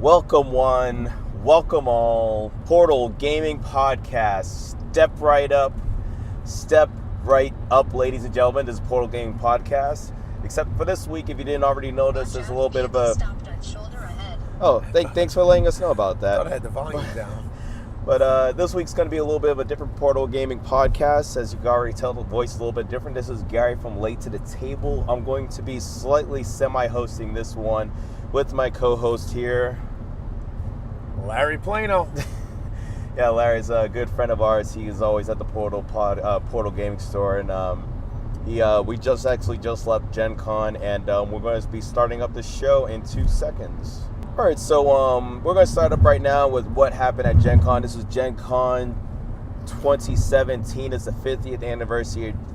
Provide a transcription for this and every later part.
Welcome one, welcome all. Portal Gaming Podcast. Step right up, ladies and gentlemen. This is Portal Gaming Podcast. Except for this week, if you didn't already notice, there's a little bit of a... Oh, thanks for letting us know about that. I thought I had the volume down. But this week's going to be a little bit of a different Portal Gaming Podcast. As you can already tell, the voice is a little bit different. This is Gary from Late to the Table. I'm going to be slightly semi-hosting this one with my co-host here, Larry Plano. Yeah, Larry's a good friend of ours. He is always at the Portal Gaming Store, and we just left Gen Con, and we're going to be starting up the show in 2 seconds. All right, so we're going to start up right now with what happened at Gen Con. This was Gen Con 2017. It's the 50th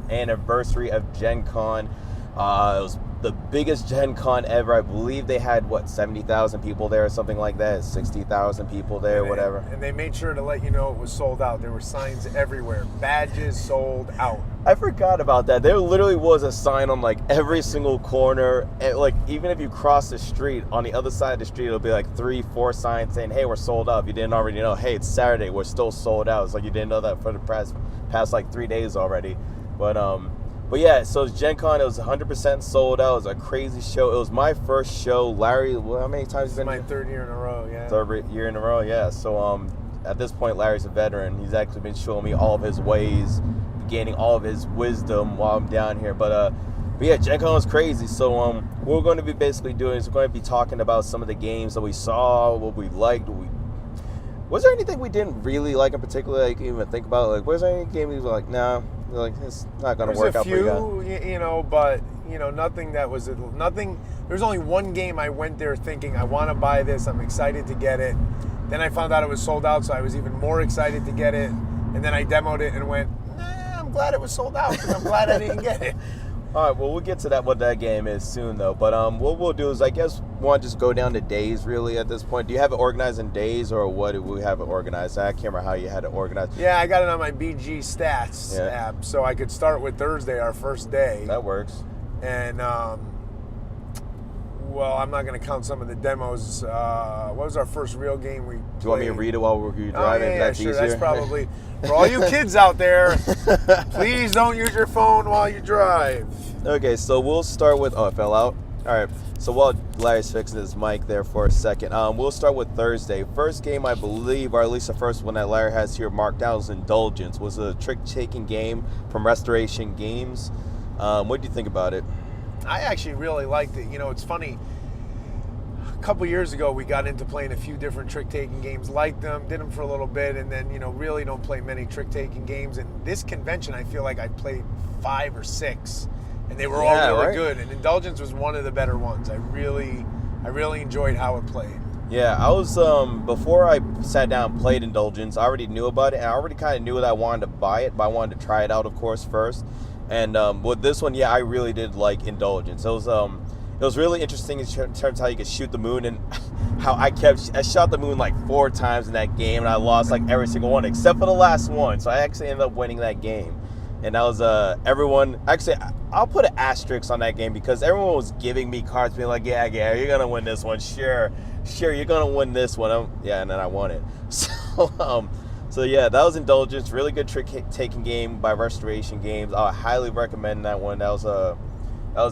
anniversary of Gen Con. It was the biggest Gen Con ever. I believe they had, 70,000 people there or something like that, 60,000 people there, whatever. And they made sure to let you know it was sold out. There were signs everywhere. Badges sold out. I forgot about that. There literally was a sign on every single corner. And, even if you cross the street, on the other side of the street, it'll be 3-4 signs saying, hey, we're sold out. If you didn't already know, hey, it's Saturday, we're still sold out. It's like you didn't know that for the past 3 days already. But yeah, so Gen Con, it was 100% sold out. It was a crazy show. It was my first show. Larry, how many times have you been? My third year in a row, yeah. Third year in a row, yeah. So at this point, Larry's a veteran. He's actually been showing me all of his ways, gaining all of his wisdom while I'm down here. But yeah, Gen Con was crazy. So what we're going to be basically doing is we're going to be talking about some of the games that we saw, what we liked. Was there anything we didn't really like in particular? Even think about was there any game we were nah? It's not going to work out for you guys. But nothing that was nothing. There's only one game I went there thinking I want to buy this. I'm excited to get it. Then I found out it was sold out, so I was even more excited to get it. And then I demoed it and went, I'm glad it was sold out because I'm glad I didn't get it. All right, well, we'll get to what that game is soon, though. But what we'll do is, I guess, we'll just go down to days, really, at this point. Do you have it organized in days, or what do we have it organized? I can't remember how you had it organized. Yeah, I got it on my BG Stats app, so I could start with Thursday, our first day. That works. And, well, I'm not going to count some of the demos. What was our first real game we played? Do you want me to read it while we're driving? Yeah, That's sure. easier. That's probably... For all you kids out there, please don't use your phone while you drive. Okay, so we'll start with... Oh, it fell out? All right. So while Larry's fixing his mic there for a second, we'll start with Thursday. First game, I believe, or at least the first one that Larry has here marked down, was Indulgence. Was a trick-taking game from Restoration Games. What do you think about it? I actually really liked it. It's funny. A couple years ago, we got into playing a few different trick-taking games, liked them, did them for a little bit, and then, really don't play many trick-taking games. And this convention, I feel like I played 5 or 6, and they were all really good. And Indulgence was one of the better ones. I really enjoyed how it played. Yeah, I was, before I sat down and played Indulgence, I already knew about it, and I already kind of knew that I wanted to buy it, but I wanted to try it out, of course, first. And with this one, I really did like Indulgence. It was really interesting in terms of how you could shoot the moon, and how I shot the moon 4 times in that game, and I lost every single one except for the last one. So I actually ended up winning that game. And that was everyone. Actually, I'll put an asterisk on that game because everyone was giving me cards, being like, yeah, you're gonna win this one. Sure, you're gonna win this one. And then I won it. So yeah, that was Indulgence. Really good trick-taking game by Restoration Games. I highly recommend that one. That was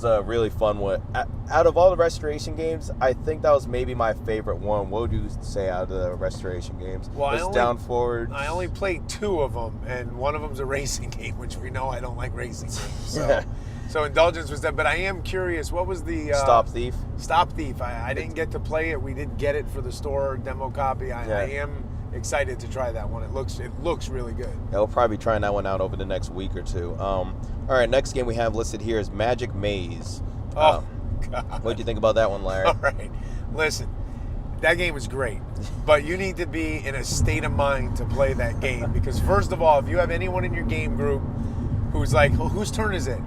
a really fun one. Out of all the Restoration games, I think that was maybe my favorite one. What would you say out of the Restoration games? Well, Down Forward. I only played 2 of them, and one of them's a racing game, which we know I don't like racing games. So Indulgence was that. But I am curious, what was the... Stop Thief? Stop Thief. I didn't get to play it. We did get it for the store demo copy. I am excited to try that one. It looks really good. Yeah, we'll probably be trying that one out over the next week or two. All right, next game we have listed here is Magic Maze. God. What do you think about that one, Larry? All right. Listen, that game was great, but you need to be in a state of mind to play that game because, first of all, if you have anyone in your game group who's like, whose turn is it?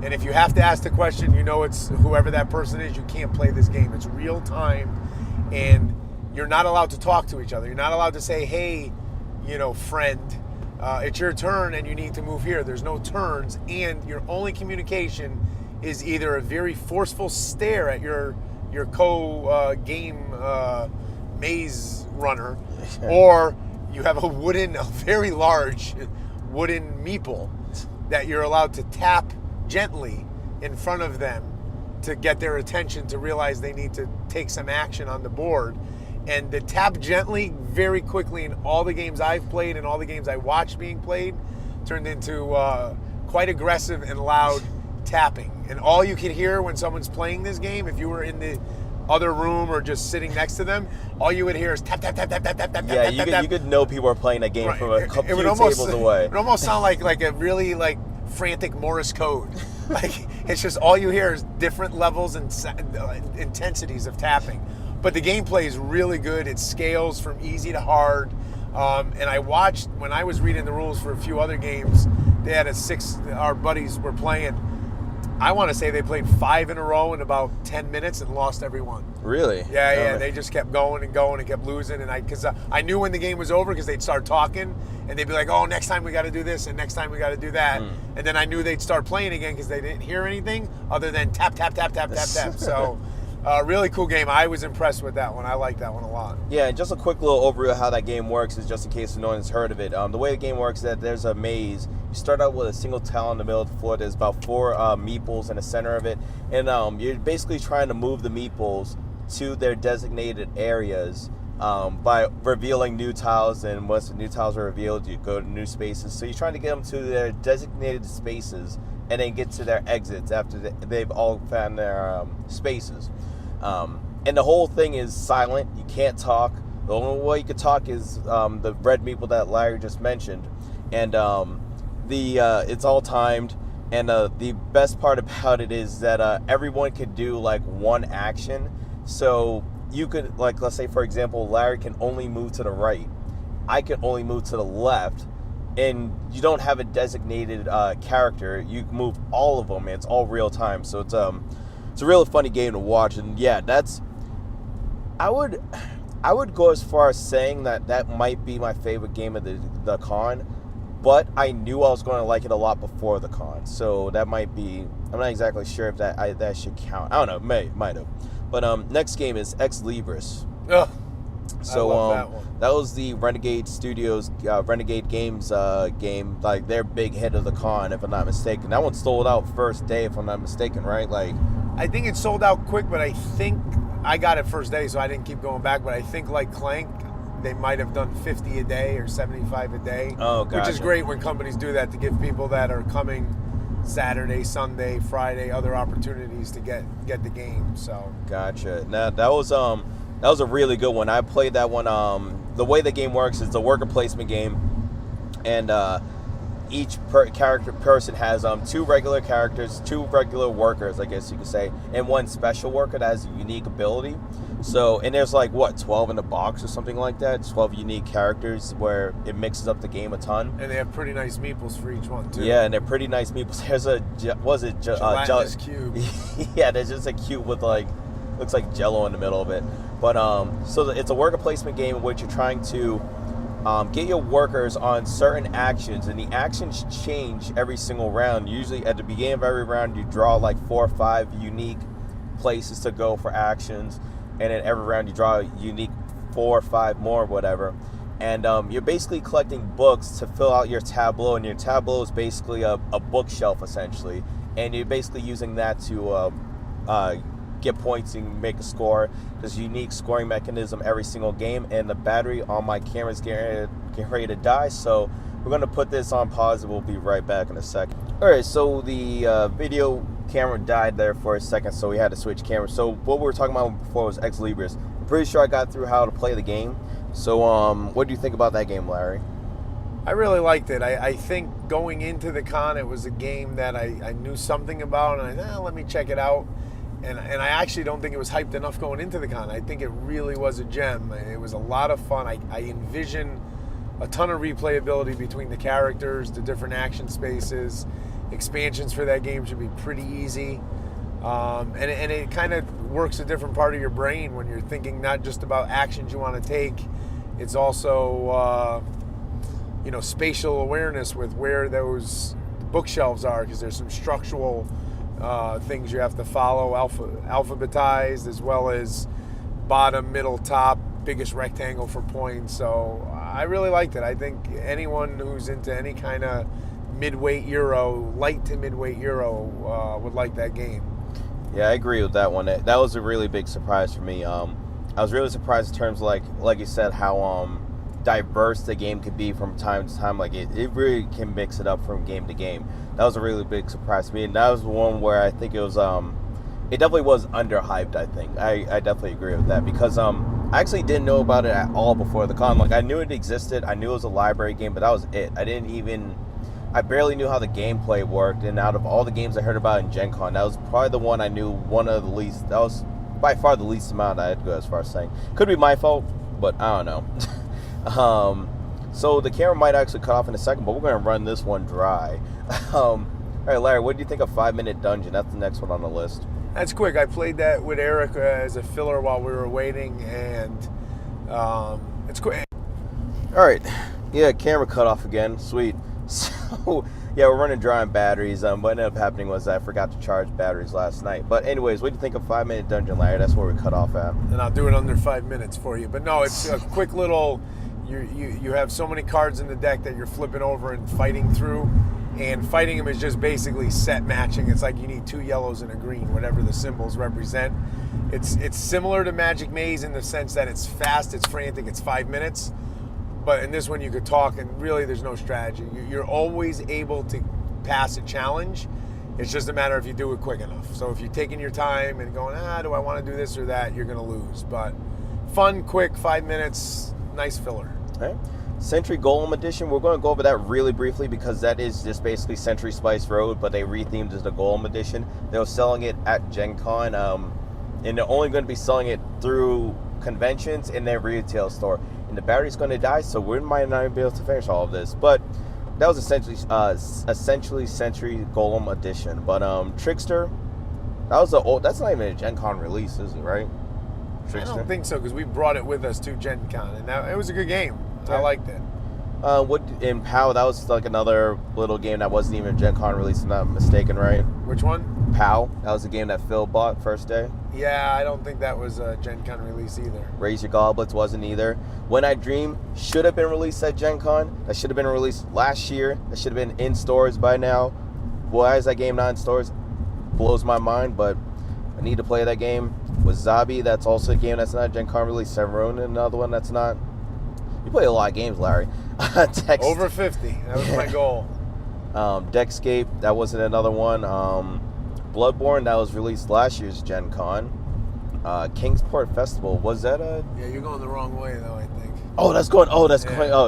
And if you have to ask the question, it's whoever that person is, you can't play this game. It's real time, and you're not allowed to talk to each other. You're not allowed to say, hey, friend, it's your turn and you need to move here. There's no turns, and your only communication is either a very forceful stare at your co-game maze runner, or you have a very large wooden meeple that you're allowed to tap gently in front of them to get their attention to realize they need to take some action on the board. And the tap gently very quickly in all the games I've played and all the games I watched being played turned into quite aggressive and loud tapping. And all you can hear when someone's playing this game, if you were in the other room or just sitting next to them, all you would hear is tap, tap, tap, tap, tap, tap, tap, Yeah, tap, you tap, could tap. you could know people are playing that game Right. from a It few would almost, tables away. It would almost sound like a really like frantic Morse code. Like it's just all you hear is different levels and intensities of tapping. But the gameplay is really good. It scales from easy to hard. And I watched when I was reading the rules for a few other games. They had our buddies were playing. I want to say they played 5 in a row in about 10 minutes and lost every one. Really? Yeah. They just kept going and going and kept losing. And because I knew when the game was over because they'd start talking and they'd be like, "Oh, next time we got to do this and next time we got to do that." And then I knew they'd start playing again because they didn't hear anything other than tap, tap, tap, tap, tap, tap. So, really cool game. I was impressed with that one. I liked that one a lot. Yeah, and just a quick little overview of how that game works is just in case no one's heard of it. The way the game works is that there's a maze. You start out with a single tile in the middle of the floor. There's about 4 meeples in the center of it. And you're basically trying to move the meeples to their designated areas by revealing new tiles. And once the new tiles are revealed, you go to new spaces. So you're trying to get them to their designated spaces and then get to their exits after they've all found their spaces. And the whole thing is silent. You can't talk. The only way you can talk is the red meeple that Larry just mentioned. And it's all timed. And the best part about it is that everyone could do like one action. So you could, like, let's say, for example, Larry can only move to the right. I can only move to the left. And you don't have a designated character. You can move all of them. And it's all real time. So it's a really funny game to watch. And yeah, I would go as far as saying that might be my favorite game of the con. But I knew I was going to like it a lot before the con, so that might be. I'm not exactly sure if that should count. I don't know, might have. But next game is Ex Libris. Ugh, So I love that one. that was the Renegade Studios, Renegade Games game, like their big hit of the con, if I'm not mistaken. That one sold out first day, if I'm not mistaken, right? Like, I think it sold out quick, but I think I got it first day, so I didn't keep going back. But I think like Clank, they might have done 50 a day or 75 a day. Oh, which is gotcha. great when companies do that to give people that are coming Saturday, Sunday, Friday other opportunities to get the game. So gotcha. Now that was a really good one. I played that one. The way the game works is a worker placement game, and each person has 2 regular characters, 2 regular workers, I guess you could say, and 1 special worker that has a unique ability. So, and there's like, 12 in the box or something like that, 12 unique characters where it mixes up the game a ton. and they have pretty nice meeples for each one too. Yeah, and they're pretty nice meeples. There's Gelatinous cube. Yeah, there's just a cube with like, looks like Jello in the middle of it. But so it's a worker placement game in which you're trying to get your workers on certain actions, and the actions change every single round. Usually at the beginning of every round, you draw like 4 or 5 unique places to go for actions, and then every round you draw a unique 4 or 5 more, whatever. And you're basically collecting books to fill out your tableau, and your tableau is basically a bookshelf essentially, and you're basically using that to get points and make a score. There's a unique scoring mechanism every single game, and the battery on my camera is getting ready to die, so we're going to put this on pause and we'll be right back in a second. Alright, so the video camera died there for a second, so we had to switch cameras. So what we were talking about before was Ex Libris. I'm pretty sure I got through how to play the game. So what do you think about that game, Larry? I really liked it. I think going into the con, it was a game that I knew something about, and let me check it out. And I actually don't think it was hyped enough going into the con. I think it really was a gem. It was a lot of fun. I envision a ton of replayability between the characters, the different action spaces. Expansions for that game should be pretty easy. And it kind of works a different part of your brain when you're thinking not just about actions you want to take. It's also, spatial awareness with where those bookshelves are, because there's some structural things you have to follow, alphabetized, as well as bottom, middle, top, biggest rectangle for points. So I really liked it. I think anyone who's into any kind of midweight Euro, light to midweight Euro, would like that game. Yeah, I agree with that one. That was a really big surprise for me. I was really surprised in terms of like you said, how diverse the game could be from time to time. Like it really can mix it up from game to game. That was a really big surprise to me, and that was one where I think it was it definitely was underhyped. I think I definitely agree with that, because I actually didn't know about it at all before the con. Like I knew it existed, I knew it was a library game, but that was it. I barely knew how the gameplay worked, and out of all the games I heard about in Gen Con, that was probably the one I knew one of the least. That was by far the least amount I had to go as far as saying. Could be my fault, but I don't know. So the camera might actually cut off in a second, but we're going to run this one dry. All right, Larry, what do you think of 5 Minute Dungeon? That's the next one on the list. That's quick. I played that with Eric as a filler while we were waiting, and it's quick. All right. Yeah, camera cut off again. Sweet. So, yeah, we're running dry on batteries. What ended up happening was I forgot to charge batteries last night. But anyways, what do you think of 5 Minute Dungeon, Larry? That's where we cut off at. And I'll do it under 5 minutes for you. But no, it's a quick little... You have so many cards in the deck that you're flipping over and fighting through. And fighting them is just basically set matching. It's like you need 2 yellows and a green, whatever the symbols represent. It's similar to Magic Maze in the sense that it's fast, it's frantic, it's 5 minutes. But in this one, you could talk, and really, there's no strategy. You're always able to pass a challenge. It's just a matter if you do it quick enough. So if you're taking your time and going, do I want to do this or that, you're going to lose. But fun, quick, 5 minutes, nice filler. All right. Century Golem Edition, we're going to go over that really briefly, because that is just basically Century Spice Road, but they rethemed it as the Golem Edition. They were selling it at Gen Con, and they're only going to be selling it through conventions in their retail store. And the battery's going to die, so we might not be able to finish all of this. But that was essentially Century Golem Edition. But Trickster, that's not even a Gen Con release, is it, right? Trickster? I don't think so, because we brought it with us to Gen Con, and it was a good game. Yeah. I liked it. In POW, that was like another little game that wasn't even a Gen Con release, if I'm not mistaken, right? Which one? POW, that was the game that Phil bought first day. Yeah, I don't think that was a Gen Con release either. Raise Your Goblets wasn't either. When I Dream should have been released at Gen Con. That should have been released last year. That should have been in stores by now. Why is that game not in stores? Blows my mind, but I need to play that game. Wasabi, that's also a game that's not a Gen Con release. Severin, another one that's not. You play a lot of games, Larry. Over 50. That was my goal. Deckscape, that wasn't another one. Bloodborne, that was released last year's Gen Con. Kingsport Festival, was that a... Yeah, you're going the wrong way, though, I think.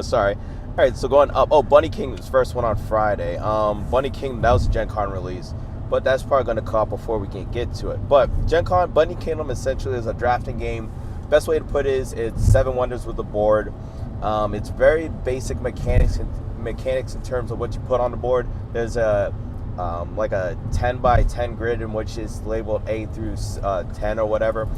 Sorry. All right, so going up. Oh, Bunny King was the first one on Friday. Bunny King, that was a Gen Con release. But that's probably going to come up before we can get to it. But Gen Con, Bunny Kingdom essentially is a drafting game. Best way to put it is it's 7 wonders with the board. It's very basic mechanics in terms of what you put on the board. There's a like a 10 by 10 grid in which is labeled A through 10 or whatever.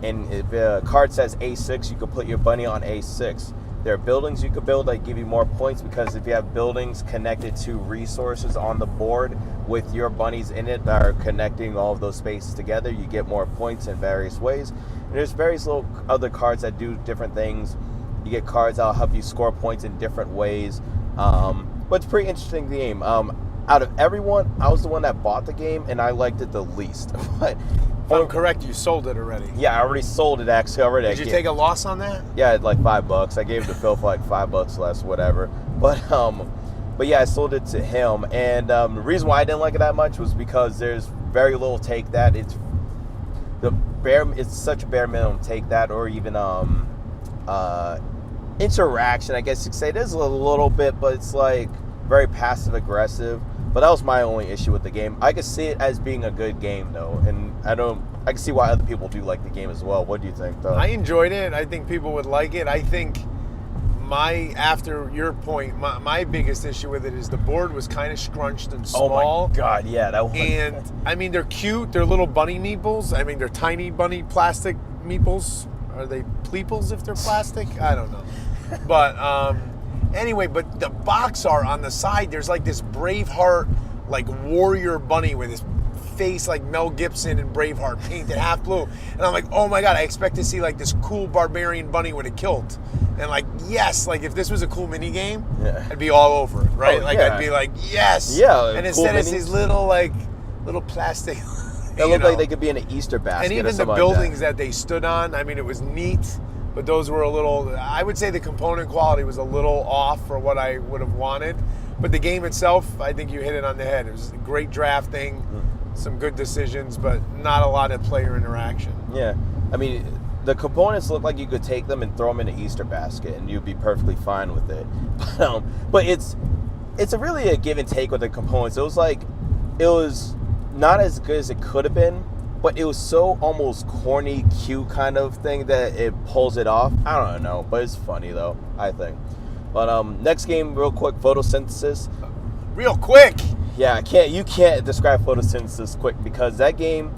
And if a card says A6, you can put your bunny on A6. There are buildings you could build that give you more points, because if you have buildings connected to resources on the board with your bunnies in it that are connecting all of those spaces together, you get more points in various ways. And there's various little other cards that do different things. You get cards that'll help you score points in different ways. But it's a pretty interesting game. Out of everyone, I was the one that bought the game, and I liked it the least. But if I'm correct, you sold it already. Yeah, I already sold it actually already. Did you take a loss on that? Yeah, like $5. I gave it to Phil for like $5 less, whatever. But yeah, I sold it to him, and the reason why I didn't like it that much was because there's very little take that. It's such a bare minimum take that, or even interaction, I guess you could say. There's a little bit, but it's like very passive aggressive. But that was my only issue with the game. I could see it as being a good game though, and I can see why other people do like the game as well. What do you think though? I enjoyed it. I think people would like it. I think after your point, my biggest issue with it is the board was kind of scrunched and small. Oh my god, yeah, that one. And I mean, they're cute. They're little bunny meeples. I mean, they're tiny bunny plastic meeples. Are they pleeples if they're plastic? I don't know. But anyway, but the box art on the side, there's like this Braveheart, like warrior bunny with his face like Mel Gibson in Braveheart, painted half blue. And I'm like, oh my God, I expect to see like this cool barbarian bunny with a kilt. And like, yes, like if this was a cool mini game, I'd be all over it, right? Oh, like yeah. I'd be like, yes. Yeah, And cool instead it's minis. these little plastic. They look like they could be in an Easter basket. And or even the something buildings like that they stood on, I mean, it was neat, but those were a little, I would say the component quality was a little off for what I would have wanted. But the game itself, I think you hit it on the head. It was great drafting, some good decisions, but not a lot of player interaction. Yeah. I mean, the components look like you could take them and throw them in an Easter basket, and you'd be perfectly fine with it. But it's really a give and take with the components. It was not as good as it could have been, but it was so almost corny, cute kind of thing that it pulls it off. I don't know, but it's funny though, I think. But next game, real quick, photosynthesis. Real quick. Yeah, you can't describe photosynthesis quick, because that game,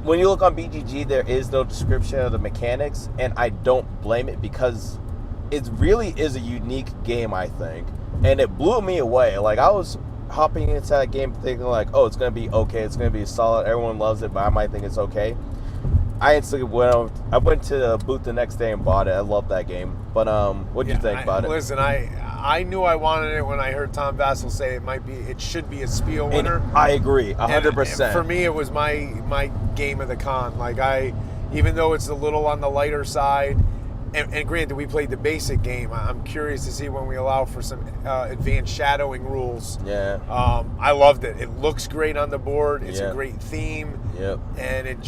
when you look on BGG, there is no description of the mechanics, and I don't blame it, because it really is a unique game, I think, and it blew me away. Like, I was hopping into that game thinking like, oh, it's gonna be okay, it's gonna be solid, everyone loves it, but I might think it's okay. I instantly went to the booth the next day and bought it. I love that game. But what do you think about it? Listen, I knew I wanted it when I heard Tom Vassell say it should be a Spiel winner. And I agree, 100%. And for me, it was my game of the con. Like, even though it's a little on the lighter side, and granted, we played the basic game. I'm curious to see when we allow for some advanced shadowing rules. Yeah. I loved it. It looks great on the board. It's Yeah. a great theme. Yep. And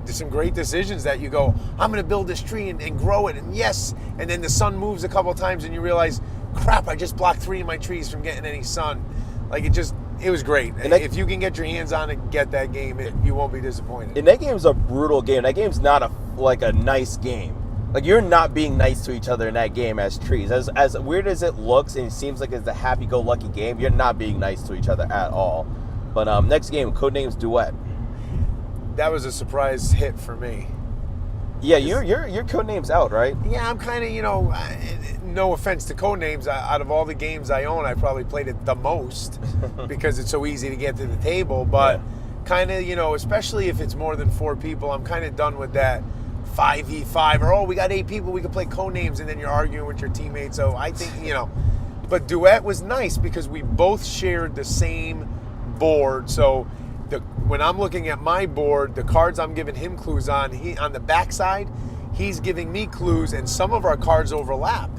there's some great decisions that you go, I'm going to build this tree and grow it, and yes. And then the sun moves a couple times, and you realize, crap, I just blocked 3 of my trees from getting any sun. Like, it was great. And if you can get your hands on it and get that game, you won't be disappointed. And that game's a brutal game. That game's not a nice game. Like, you're not being nice to each other in that game as trees. As weird as it looks, and it seems like it's a happy-go-lucky game, you're not being nice to each other at all. But next game, Codenames Duet. That was a surprise hit for me. Yeah, your Codenames out, right? Yeah, I'm kind of, no offense to Codenames, out of all the games I own, I probably played it the most because it's so easy to get to the table. But kind of, especially if it's more than 4 people, I'm kind of done with that 5v5 or, we got 8 people, we can play Codenames, and then you're arguing with your teammates. So I think, but Duet was nice because we both shared the same board. So when I'm looking at my board, the cards I'm giving him clues on the backside, he's giving me clues, and some of our cards overlap.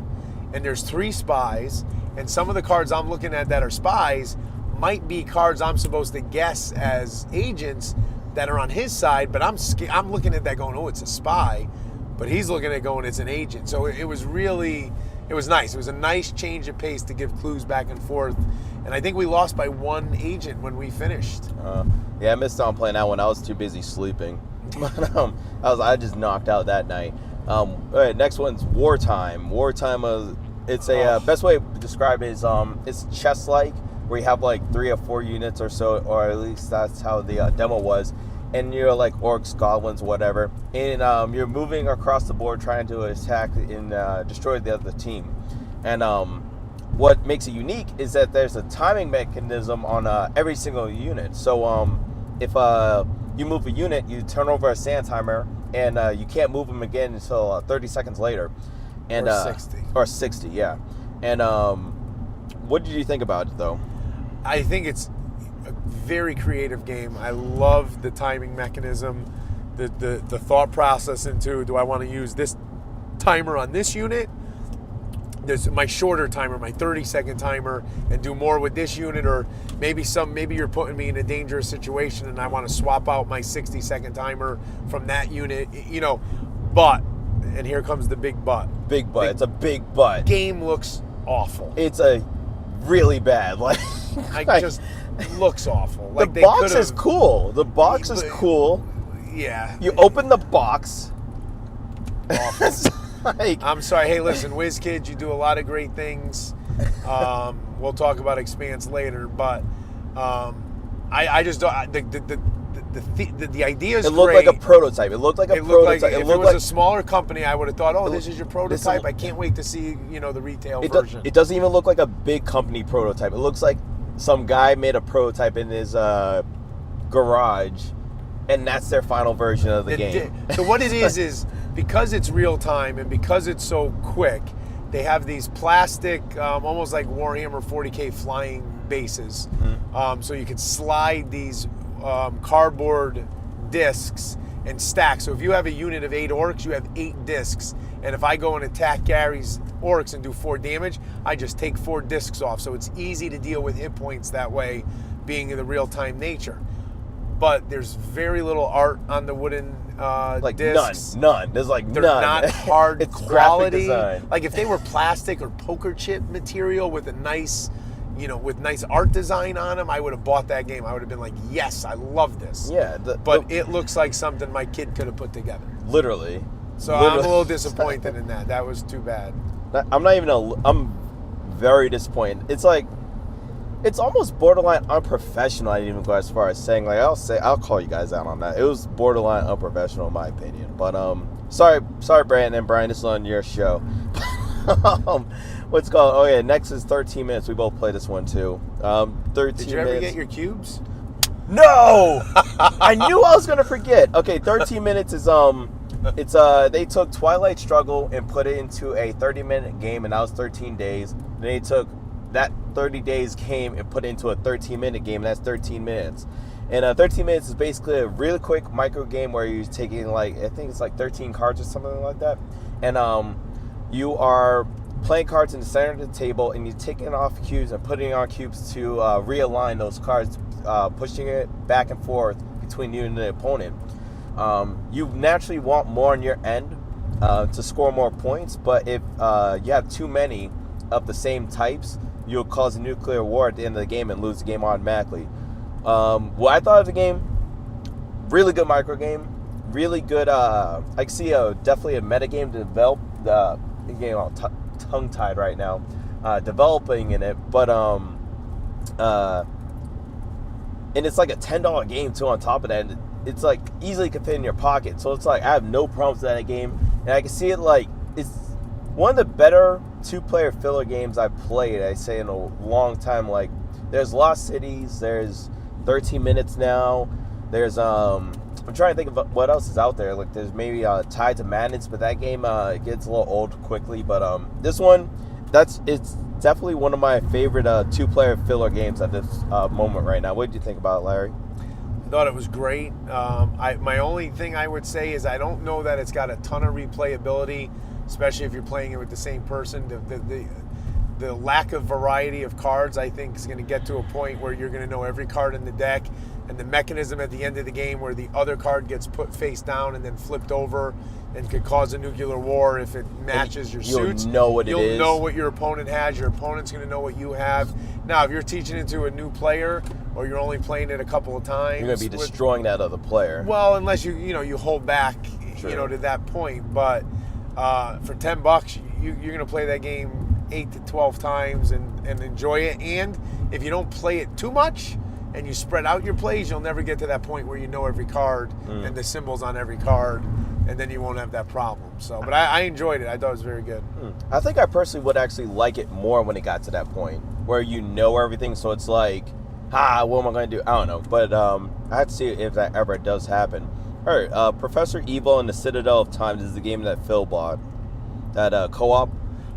And there's 3 spies, and some of the cards I'm looking at that are spies might be cards I'm supposed to guess as agents that are on his side, but I'm looking at that going, oh, it's a spy, but he's looking at it going, it's an agent. So it was nice. It was a nice change of pace to give clues back and forth. And I think we lost by 1 agent when we finished. Yeah, I missed out on playing that one. I was too busy sleeping. I just knocked out that night. All right, next one's Wartime. Wartime, it's a best way to describe it is it's chess-like, where you have like 3 or 4 units or so, or at least that's how the demo was. And you're like orcs, goblins, whatever. And you're moving across the board trying to attack and destroy the other team. And what makes it unique is that there's a timing mechanism on every single unit. So if you move a unit, you turn over a sand timer, and you can't move them again until 30 seconds later. And, or 60. Or 60, yeah. And what did you think about it, though? I think it's a very creative game. I love the timing mechanism, the thought process into, do I want to use this timer on this unit? There's my shorter timer, my 30-second timer, and do more with this unit, or maybe you're putting me in a dangerous situation and I want to swap out my 60-second timer from that unit, but, and here comes the big but. Big but. It's a big but. Game looks awful. It's a really bad. Just looks awful. Like, the box is cool. The box is cool. Yeah. You open the box. Awful. I'm sorry. Hey, listen, WizKids, you do a lot of great things. We'll talk about Expanse later, but I just don't. The idea is great. It looked like a prototype. It looked like a prototype. If it was a smaller company, I would have thought, oh, this is your prototype. I can't wait to see, the retail version. It doesn't even look like a big company prototype. It looks like some guy made a prototype in his garage, and that's their final version of the game. So what it is because it's real time and because it's so quick, they have these plastic, almost like Warhammer 40K flying bases. So you could slide these cardboard discs and stack. So if you have a unit of 8 orcs, you have 8 discs. And if I go and attack Gary's orcs and do 4 damage, I just take 4 discs off. So it's easy to deal with hit points that way, being in the real-time nature. But there's very little art on the wooden like discs. none. There's like They're none. not hard It's graphic quality. design. Like if they were plastic or poker chip material with a nice, with nice art design on them, I would have bought that game. I would have been like, yes, I love this. Yeah, But it looks like something my kid could have put together. literally. So I'm a little disappointed in that. That was too bad. I'm very disappointed. It's like, it's almost borderline unprofessional. I didn't even go as far as saying, like, I'll call you guys out on that. It was borderline unprofessional in my opinion. But sorry Brandon and Brian, this is on your show. What's called? Oh yeah, next is 13 minutes. We both play this one too. 13 Did you ever minutes. get your cubes? No, I knew I was gonna forget. Okay, 13 minutes is it's they took Twilight Struggle and put it into a 30-minute game, and that was 13 days. Then they took that 30 days game and put it into a 13-minute game, and that's 13 minutes. And 13 minutes is basically a really quick micro game where you're taking, like, I think it's like 13 cards or something like that, and you are playing cards in the center of the table, and you're taking off cubes and putting on cubes to realign those cards, pushing it back and forth between you and the opponent. You naturally want more on your end to score more points, but if you have too many of the same types, you'll cause a nuclear war at the end of the game and lose the game automatically. What I thought of the game, really good micro game, really good. I see definitely a meta game to develop. The game all tongue-tied right now, developing in it, but and it's like a $10 game too. On top of that, and it's like easily can fit in your pocket. So it's like I have no problems with that game, and I can see it like it's one of the better 2-player filler games I've played. I say in a long time. Like there's Lost Cities, there's 13 minutes now. There's I'm trying to think of what else is out there. Like there's maybe Tides of Madness, but that game gets a little old quickly. But this one, it's definitely one of my favorite 2-player filler games at this moment right now. What did you think about it, Larry? I thought it was great. My only thing I would say is I don't know that it's got a ton of replayability, especially if you're playing it with the same person. The lack of variety of cards, I think, is going to get to a point where you're going to know every card in the deck, and the mechanism at the end of the game where the other card gets put face down and then flipped over and could cause a nuclear war if it matches your suits. You'll know what it is. You'll know what your opponent has. Your opponent's going to know what you have. Now, if you're teaching it to a new player or you're only playing it a couple of times, You're going to be destroying that other player. well, unless you hold back, True. To that point. But for $10, you're going to play that game 8 to 12 times and enjoy it. And if you don't play it too much and you spread out your plays, you'll never get to that point where you know every card and the symbols on every card, and then you won't have that problem. So, but I enjoyed it. I thought it was very good. I think I personally would actually like it more when it got to that point where you know everything. So it's like, what am I going to do? I don't know. But I have to see if that ever does happen. All right, Professor Evil and the Citadel of Time is the game that Phil bought. That co-op.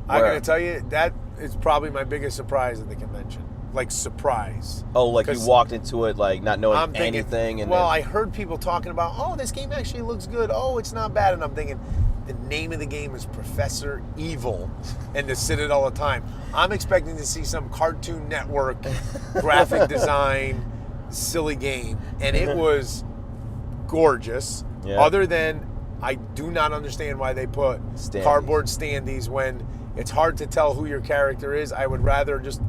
I'm going to tell you, that is probably my biggest surprise at the convention. Like, surprise. Oh, like you walked into it like not knowing I'm thinking, anything. And I heard people talking about, oh, this game actually looks good. Oh, it's not bad. And I'm thinking, the name of the game is Professor Evil and the Citadel of Time. I'm expecting to see some Cartoon Network graphic design silly game. And it was gorgeous. Yeah. Other than, I do not understand why they put cardboard standees when it's hard to tell who your character is. I would rather just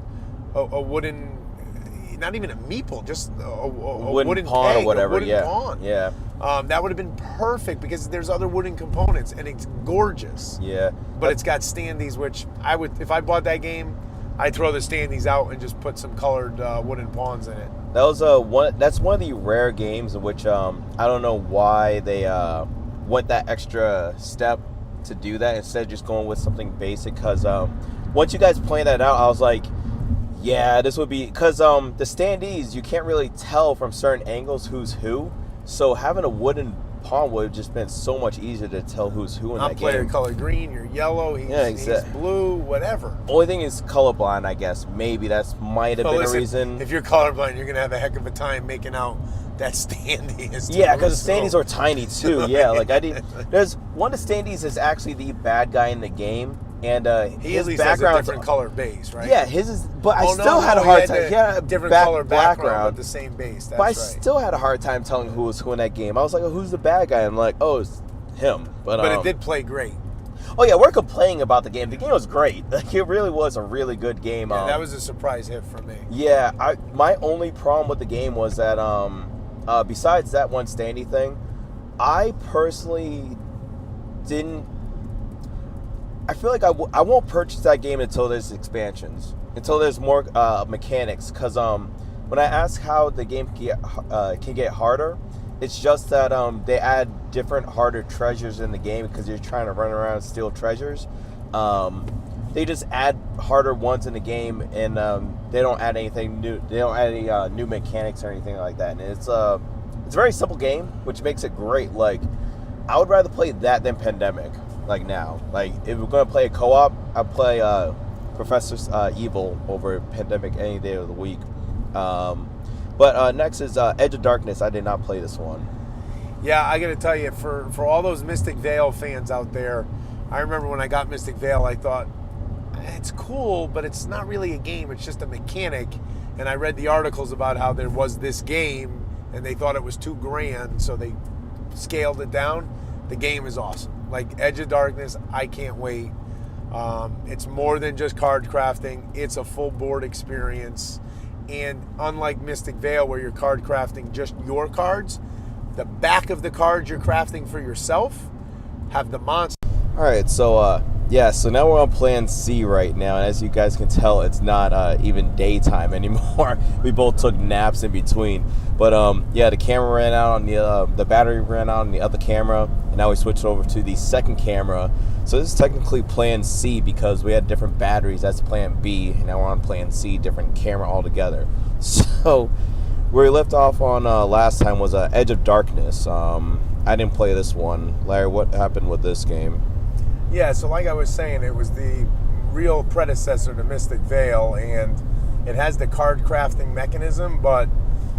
a wooden, not even a meeple, just a wooden pawn peg, or whatever. a wooden pawn. Yeah. That would have been perfect because there's other wooden components and it's gorgeous. Yeah. But it's got standees, which I would, if I bought that game, I'd throw the standees out and just put some colored wooden pawns in it. That was that's one of the rare games in which I don't know why they went that extra step to do that instead of just going with something basic. Because once you guys planned that out, I was like, Yeah, this would be because the standees, you can't really tell from certain angles who's who. So having a wooden pawn would have just been so much easier to tell who's who in I'm that player game. color green, you're yellow, he's blue, whatever. Only thing is colorblind, I guess. Maybe that's might have been a reason. If you're colorblind, you're gonna have a heck of a time making out that standee is. Yeah, because the standees are tiny too. Yeah, like I didn't. There's one of the standees is actually the bad guy in the game, and he his at least has a different color base, right? Yeah, his is. But I still had a hard time. He had a different color background, but the same base. That's but I right. still had a hard time telling who was who in that game. I was like, oh, who's the bad guy? I'm like, oh, it's him. But it did play great. Oh yeah, we're complaining about the game. The game was great. Like it really was a really good game. Yeah, that was a surprise hit for me. Yeah, my only problem with the game was that besides that one standee thing, I personally didn't. I feel like I won't purchase that game until there's expansions, until there's more mechanics. Because when I ask how the game can get harder, it's just that they add different harder treasures in the game because you're trying to run around and steal treasures. They just add harder ones in the game, and they don't add anything new. They don't add any new mechanics or anything like that. And it's a very simple game, which makes it great. Like I would rather play that than Pandemic. Like now, like if we're gonna play a co-op, I'd play Professor Evil over Pandemic any day of the week. But next is Edge of Darkness. I did not play this one. Yeah, I got to tell you, for all those Mystic Vale fans out there, I remember when I got Mystic Vale, I thought it's cool, but it's not really a game. It's just a mechanic. And I read the articles about how there was this game, and they thought it was too grand, so they scaled it down. The game is awesome. Like Edge of Darkness, I can't wait. It's more than just card crafting. It's a full board experience. And unlike Mystic Vale, where you're card crafting just your cards, the back of the cards you're crafting for yourself have the monster. All right, so so now we're on Plan C right now, and as you guys can tell, it's not even daytime anymore. We both took naps in between, but the camera ran out on the battery ran out on the other camera, and now we switched over to the second camera. So this is technically Plan C because we had different batteries. That's Plan B, and now we're on Plan C, different camera altogether. So where we left off on last time was Edge of Darkness. I didn't play this one. Larry, what happened with this game? Yeah, so like I was saying, it was the real predecessor to Mystic Vale, and it has the card crafting mechanism, but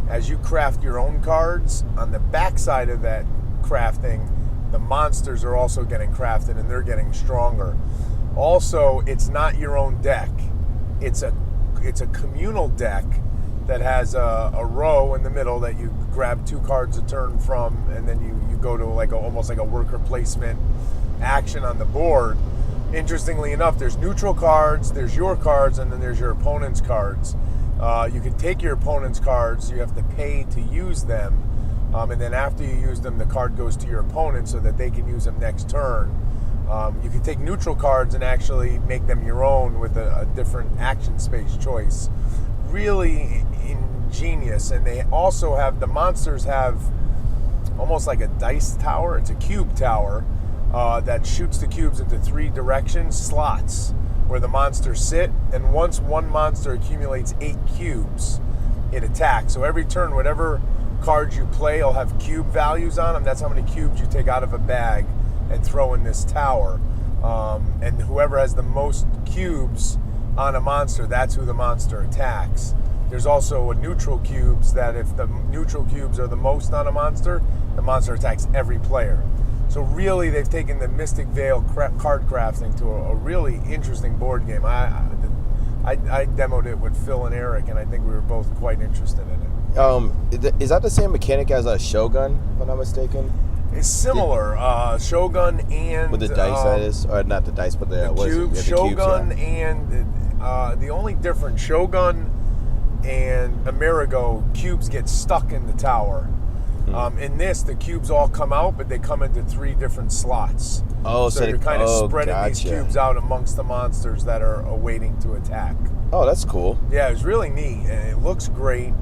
as you craft your own cards, on the backside of that crafting, the monsters are also getting crafted, and they're getting stronger. Also, it's not your own deck. It's a communal deck that has a row in the middle that you grab 2 cards a turn from, and then you go to almost like a worker placement action on the board. Interestingly enough, there's neutral cards, there's your cards, and then there's your opponent's cards. You can take your opponent's cards, you have to pay to use them, and then after you use them, the card goes to your opponent so that they can use them next turn. You can take neutral cards and actually make them your own with a different action space choice. Really ingenious. And they also have, the monsters have almost like a dice tower. It's a cube tower that shoots the cubes into 3 directions, slots, where the monsters sit. And once one monster accumulates 8 cubes, it attacks. So every turn, whatever cards you play will have cube values on them. That's how many cubes you take out of a bag and throw in this tower. And whoever has the most cubes on a monster, that's who the monster attacks. There's also a neutral cubes that if the neutral cubes are the most on a monster, the monster attacks every player. So really, they've taken the Mystic Vale card crafting to a really interesting board game. I demoed it with Phil and Eric, and I think we were both quite interested in it. Is that the same mechanic as a Shogun, if I'm not mistaken? It's similar. Shogun and with the dice, that is, or not the dice, but the cubes. Shogun cubes, yeah. And the only difference, Shogun and Amerigo, cubes get stuck in the tower. In this, the cubes all come out, but they come into 3 different slots. Oh, so you're kind of spreading these cubes out amongst the monsters that are awaiting to attack. Oh, that's cool. Yeah, it was really neat, and it looks great.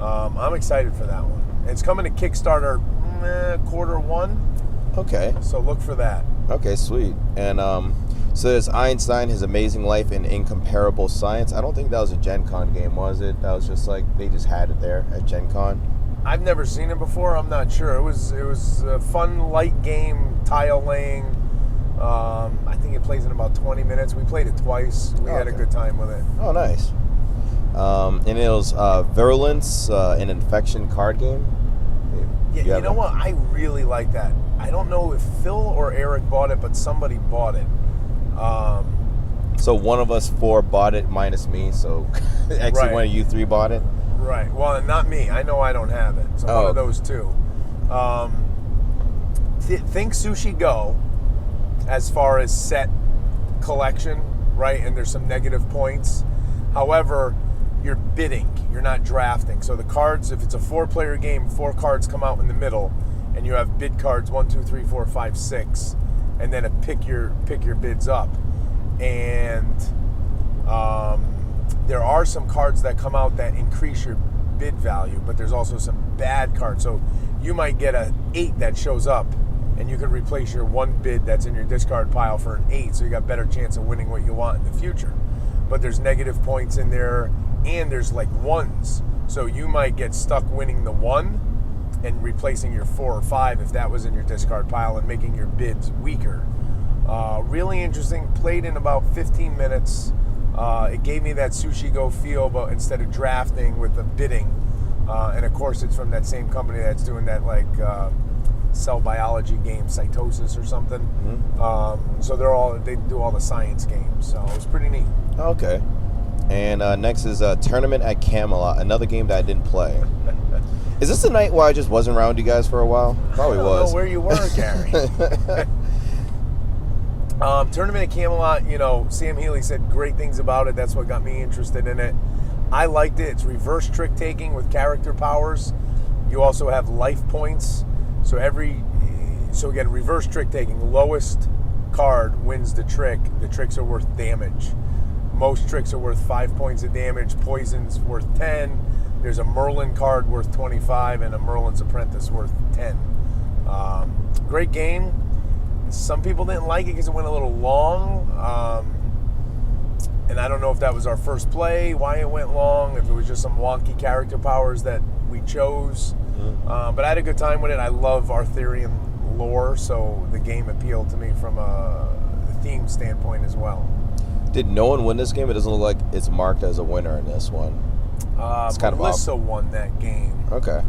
I'm excited for that one. It's coming to Kickstarter Q1. Okay. So look for that. Okay, sweet. And So there's Einstein, His Amazing Life in Incomparable Science. I don't think that was a Gen Con game, was it? That was just like, they just had it there at Gen Con. I've never seen it before. I'm not sure. It was a fun, light game, tile laying. I think it plays in about 20 minutes. We played it twice. We had a good time with it. Oh, nice. And it was Virulence, an infection card game. Yeah, you know what? I really like that. I don't know if Phil or Eric bought it, but somebody bought it. So one of us four bought it minus me. So actually one of you three bought it. Right. Well, not me. I know I don't have it. So one of those two. Think Sushi Go as far as set collection, right? And there's some negative points. However, you're bidding. You're not drafting. So the cards, if it's a 4-player game, 4 cards come out in the middle, and you have bid cards 1, 2, 3, 4, 5, 6, and then pick your bids up. And there are some cards that come out that increase your bid value, but there's also some bad cards. So you might get an 8 that shows up, and you can replace your 1 bid that's in your discard pile for an 8, so you got a better chance of winning what you want in the future. But there's negative points in there, and there's like 1s. So you might get stuck winning the 1 and replacing your 4 or 5 if that was in your discard pile and making your bids weaker. Really interesting. Played in about 15 minutes. It gave me that Sushi Go feel, but instead of drafting with the bidding. And of course, it's from that same company that's doing that cell biology game, Cytosis or something. Mm-hmm. So they do all the science games. So it was pretty neat. Okay. And next is Tournament at Camelot, another game that I didn't play. Is this the night where I just wasn't around you guys for a while? Probably was. I don't know where you were, Gary. Tournament at Camelot, Sam Healy said great things about it. That's what got me interested in it. I liked it. It's reverse trick taking with character powers. You also have life points. So again, reverse trick taking, lowest card wins the trick. The tricks are worth damage. Most tricks are worth 5 points of damage. Poison's worth 10. There's a Merlin card worth 25 and a Merlin's Apprentice worth 10. Great game. Some people didn't like it because it went a little long. And I don't know if that was our first play, why it went long, if it was just some wonky character powers that we chose. Mm-hmm. But I had a good time with it. I love Arthurian lore, so the game appealed to me from a theme standpoint as well. Did no one win this game? It doesn't look like it's marked as a winner in this one. It's kind Melissa won that game. Okay.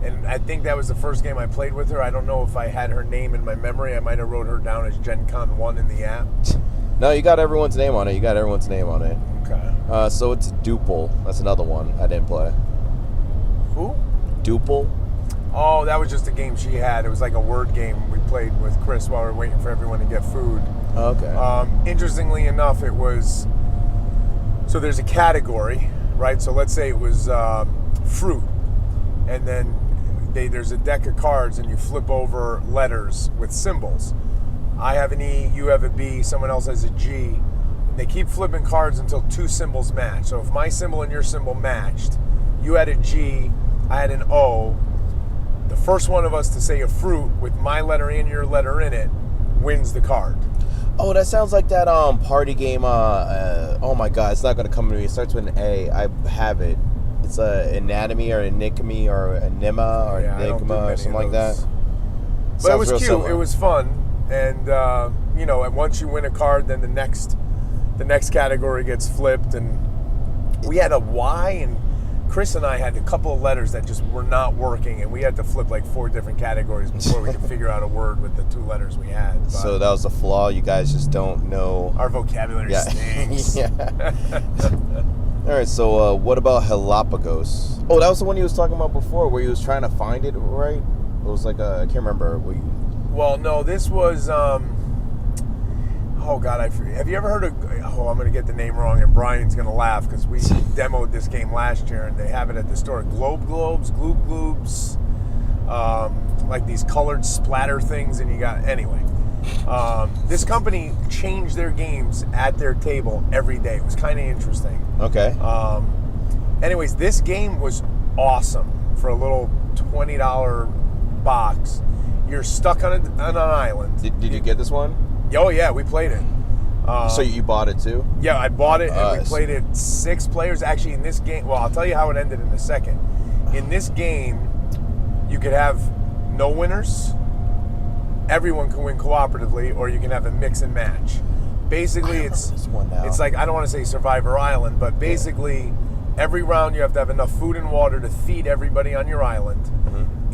And I think that was the first game I played with her. I don't know if I had her name in my memory. I might have wrote her down as Gen Con 1 in the app. No, you got everyone's name on it. Okay. So it's Duple. That's another one I didn't play. Who? Duple. Oh, that was just a game she had. It was like a word game we played with Chris while we were waiting for everyone to get food. Okay. Interestingly enough, it was... So there's a category, right? So let's say it was fruit. And then there's a deck of cards and you flip over letters with symbols. I have an E, you have a B, someone else has a G. And they keep flipping cards until 2 symbols match. So if my symbol and your symbol matched, you had a G, I had an O. The first one of us to say a fruit with my letter and your letter in it wins the card. Oh, that sounds like that party game. Oh my God, it's not going to come to me. It starts with an A. I have it. It's Anatomy or Anikame or Anima or Enigma or something like that. But it was cute. Similar. It was fun. And, and once you win a card, then the next category gets flipped. And we had a Y, and Chris and I had a couple of letters that just were not working, and we had to flip like 4 different categories before we could figure out a word with the 2 letters we had. But so that was the flaw. You guys just don't know. Our vocabulary stinks. Yeah. All right, so what about Galapagos? Oh, that was the one he was talking about before, where he was trying to find it, right? It was like I can't remember. Well, no, this was. Oh God, I forget. Have you ever heard of? Oh, I'm going to get the name wrong, and Brian's going to laugh because we demoed this game last year, and they have it at the store. Globes, like these colored splatter things, and you got anyway. This company changed their games at their table every day. It was kind of interesting. Okay. Anyways, this game was awesome for a little $20 box. You're stuck on an island. Did you get this one? Oh, yeah, we played it. So you bought it too? Yeah, I bought it and we Nice. played it 6 players. Actually, in this game, well, I'll tell you how it ended in a second. In this game, you could have no winners. Everyone can win cooperatively, or you can have a mix and match. Basically, it's this one now. it's like, I don't want to say Survivor Island, but basically every round you have to have enough food and water to feed everybody on your island,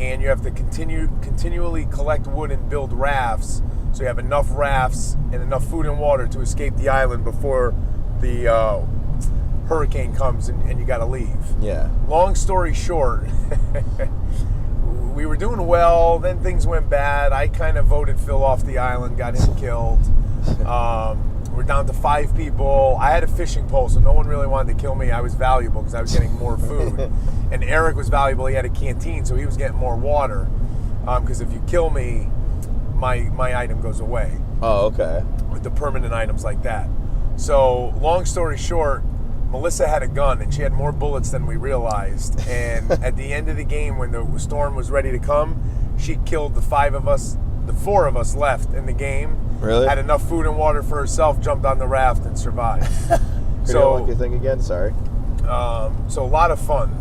and you have to continually collect wood and build rafts. So you have enough rafts and enough food and water to escape the island before the hurricane comes and you got to leave. Yeah. Long story short, we were doing well, then things went bad. I kind of voted Phil off the island, got him killed. We're down to 5 people. I had a fishing pole, so no one really wanted to kill me. I was valuable because I was getting more food. And Eric was valuable. He had a canteen, so he was getting more water. Because if you kill me, my item goes away. Oh, okay. With the permanent items like that. So, long story short, Melissa had a gun and she had more bullets than we realized. And at the end of the game, when the storm was ready to come, she killed the 4 of us left in the game. Really? Had enough food and water for herself, jumped on the raft and survived. So lucky thing again. Sorry. So a lot of fun.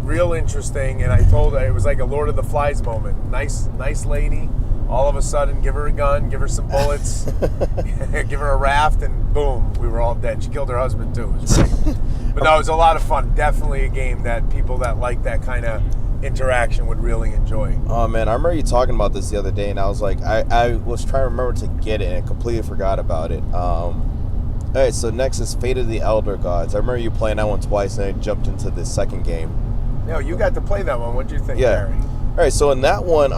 Real interesting. And I told her it was like a Lord of the Flies moment. Nice lady. All of a sudden, give her a gun, give her some bullets, give her a raft, and boom, we were all dead. She killed her husband too. It was great. But no, it was a lot of fun. Definitely a game that people that like that kind of interaction would really enjoy. Oh man, I remember you talking about this the other day, and I was like, I was trying to remember to get it, and I completely forgot about it. All right, so next is Fate of the Elder Gods. I remember you playing that one twice, and I jumped into the second game. No, you got to play that one. What'd you think, Yeah. Gary? All right, so in that one,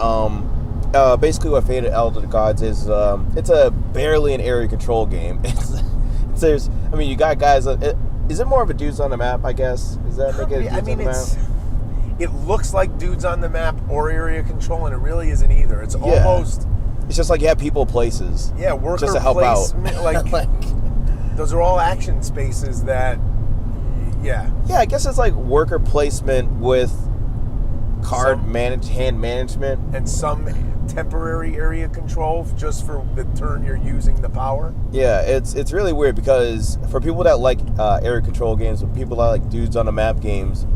basically what Fate of the Elder Gods is, it's a barely an area control game. You got guys. Is it more of a dudes on the map? I guess is that make it dudes on the map? It looks like dudes on the map or area control, and it really isn't either. It's Yeah. almost It's just like you have people places. yeah, worker just to help out. placement. Like those are all action spaces that yeah. Yeah, I guess it's like worker placement with hand management. And some temporary area control just for the turn you're using the power. Yeah, it's really weird because for people that like area control games, or people that like dudes on the map games,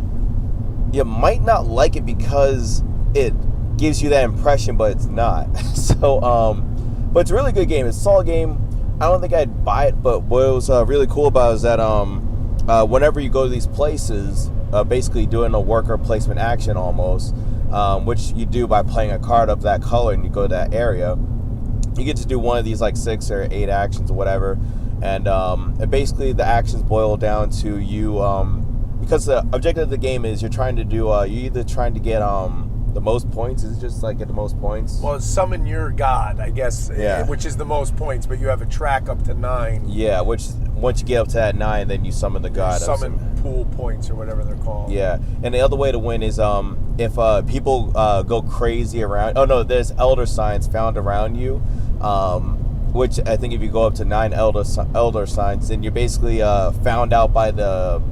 you might not like it because it gives you that impression, but it's not. So, but it's a really good game. It's a solid game. I don't think I'd buy it, but what was really cool about it is that whenever you go to these places, basically doing a worker placement action almost, which you do by playing a card of that color and you go to that area, you get to do one of these like 6 or 8 actions or whatever, and basically the actions boil down to you, because the objective of the game is you're trying to do, you're either trying to get the most points. Is it just like get the most points? Well, summon your god, I guess, Yeah. which is the most points, but you have a track up to 9. Yeah, which once you get up to that 9, then you summon the god. Summon pool points or whatever they're called. Yeah, and the other way to win is if people go crazy around. Oh no, there's elder signs found around you, which I think if you go up to 9 elder signs, then you're basically found out by the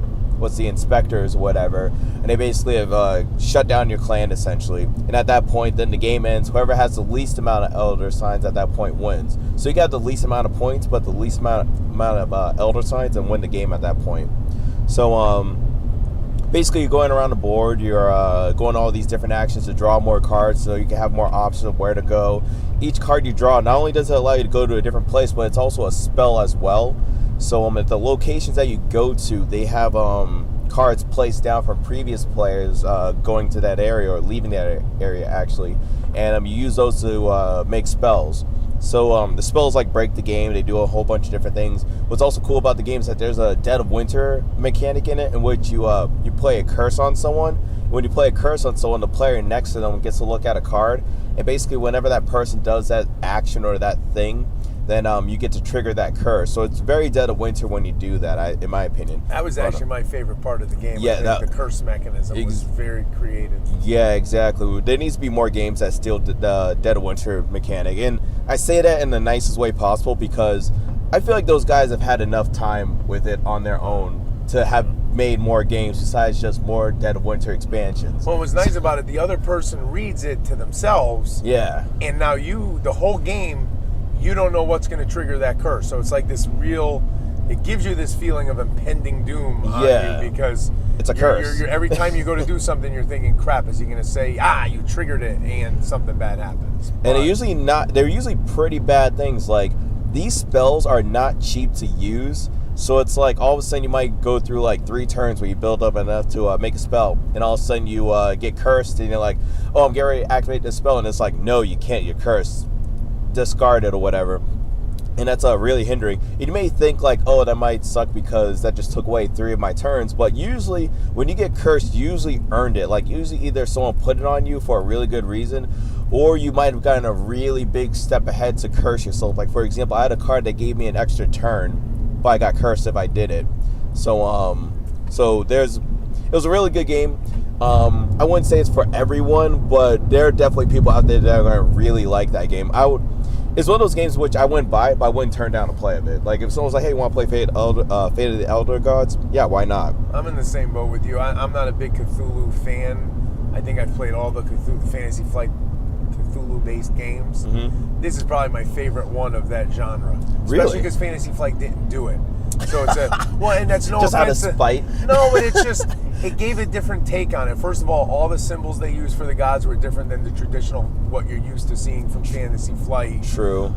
inspectors or whatever, and they basically have shut down your clan essentially. And at that point, then the game ends. Whoever has the least amount of elder signs at that point wins. So you got the least amount of points, but the least amount of elder signs, and win the game at that point. So basically, you're going around the board. You're going all these different actions to draw more cards, so you can have more options of where to go. Each card you draw, not only does it allow you to go to a different place, but it's also a spell as well. So at the locations that you go to, they have cards placed down from previous players going to that area or leaving that area actually, and you use those to make spells. So the spells like break the game. They do a whole bunch of different things. What's also cool about the game is that there's a Dead of Winter mechanic in it, in which you play a curse on someone. When you play a curse on someone, the player next to them gets to look at a card, and basically whenever that person does that action or that thing, then you get to trigger that curse. So it's very Dead of Winter when you do that, in my opinion. That was actually my favorite part of the game. Yeah, I think the curse mechanism was very creative. Yeah, exactly. There needs to be more games that steal the Dead of Winter mechanic. And I say that in the nicest way possible because I feel like those guys have had enough time with it on their own to have made more games besides just more Dead of Winter expansions. What was nice about it, the other person reads it to themselves. Yeah. And now the whole game, you don't know what's going to trigger that curse. So it's like this real. It gives you this feeling of impending doom on you because it's a curse. Every time you go to do something, you're thinking, "Crap, is he going to say, you triggered it," and something bad happens? And they're usually pretty bad things. Like, these spells are not cheap to use. So it's like all of a sudden you might go through like 3 turns where you build up enough to make a spell, and all of a sudden you get cursed, and you're like, "Oh, I'm getting ready to activate this spell," and it's like, "No, you can't. You're cursed. Discard it or whatever." And that's really hindering. You may think like, "Oh, that might suck because that just took away 3 of my turns." But usually, when you get cursed, you usually earned it. Like, usually either someone put it on you for a really good reason, or you might have gotten a really big step ahead to curse yourself. Like, for example, I had a card that gave me an extra turn, but I got cursed if I did it. So it was a really good game. I wouldn't say it's for everyone, but there are definitely people out there that are going to really like that game. It's one of those games which I wouldn't buy it, but I wouldn't turn down a play of it. Like, if someone's like, "Hey, you want to play Fate of the Elder Gods?" Yeah, why not? I'm in the same boat with you. I'm not a big Cthulhu fan. I think I've played all the Fantasy Flight Cthulhu-based games. Mm-hmm. This is probably my favorite one of that genre. Especially Really? because Fantasy Flight didn't do it. So it's and that's no Just out of offense spite. No, but it's just, it gave a different take on it. First of all the symbols they used for the gods were different than the traditional, what you're used to seeing from Fantasy Flight. True.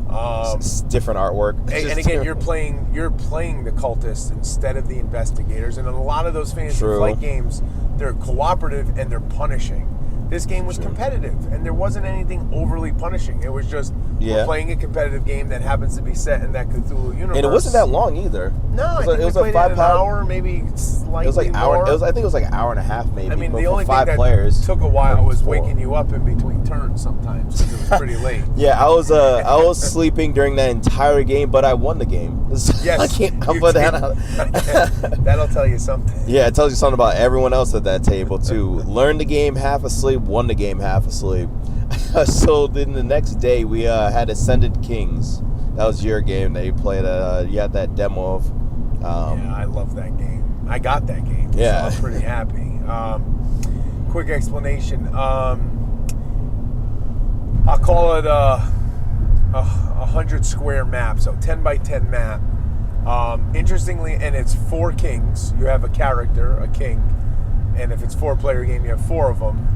It's different artwork. And again, you're playing the cultists instead of the investigators. And in a lot of those Fantasy Flight games, they're cooperative and they're punishing. This game was competitive, and there wasn't anything overly punishing. It was just we're playing a competitive game that happens to be set in that Cthulhu universe. And it wasn't that long either. No, I think we played it an hour, maybe slightly It was like more. I think it was like an hour and a half, maybe. I mean, but the for only thing 5 that players, took a while was waking you up in between turns sometimes because it was pretty late. Yeah, I was sleeping during that entire game, but I won the game. Yes, that'll tell you something. Yeah, it tells you something about everyone else at that table too. Learned the game half asleep, won the game half asleep. So then the next day we had Ascended Kings. That was your game that you played. You had that demo of. Yeah, I love that game. I got that game. Yeah, so I'm pretty happy. Quick explanation. I'll call it a 100 square map, so 10 by 10 map. Interestingly, and it's 4 kings. You have a character, a king, and if it's 4-player game, you have 4 of them.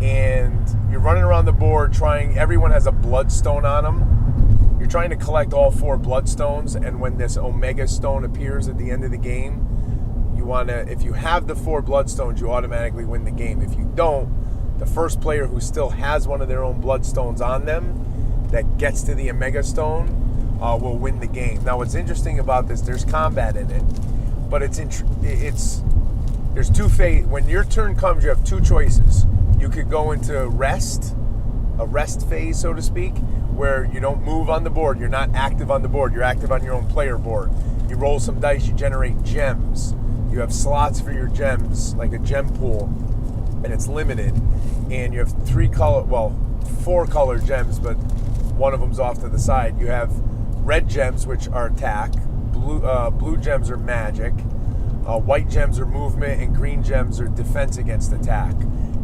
And you're running around the board everyone has a bloodstone on them. You're trying to collect all 4 bloodstones, and when this Omega stone appears at the end of the game, if you have the 4 bloodstones, you automatically win the game. If you don't, the first player who still has one of their own bloodstones on them that gets to the Omega stone will win the game. Now, what's interesting about this, there's combat in it, but there's 2 phases. When your turn comes, you have 2 choices. You could go into a rest phase, so to speak, where you don't move on the board. You're not active on the board. You're active on your own player board. You roll some dice. You generate gems. You have slots for your gems, like a gem pool, and it's limited. And you have 4 color gems, but one of them's off to the side. You have red gems, which are attack. Blue gems are magic. White gems are movement, and green gems are defense against attack.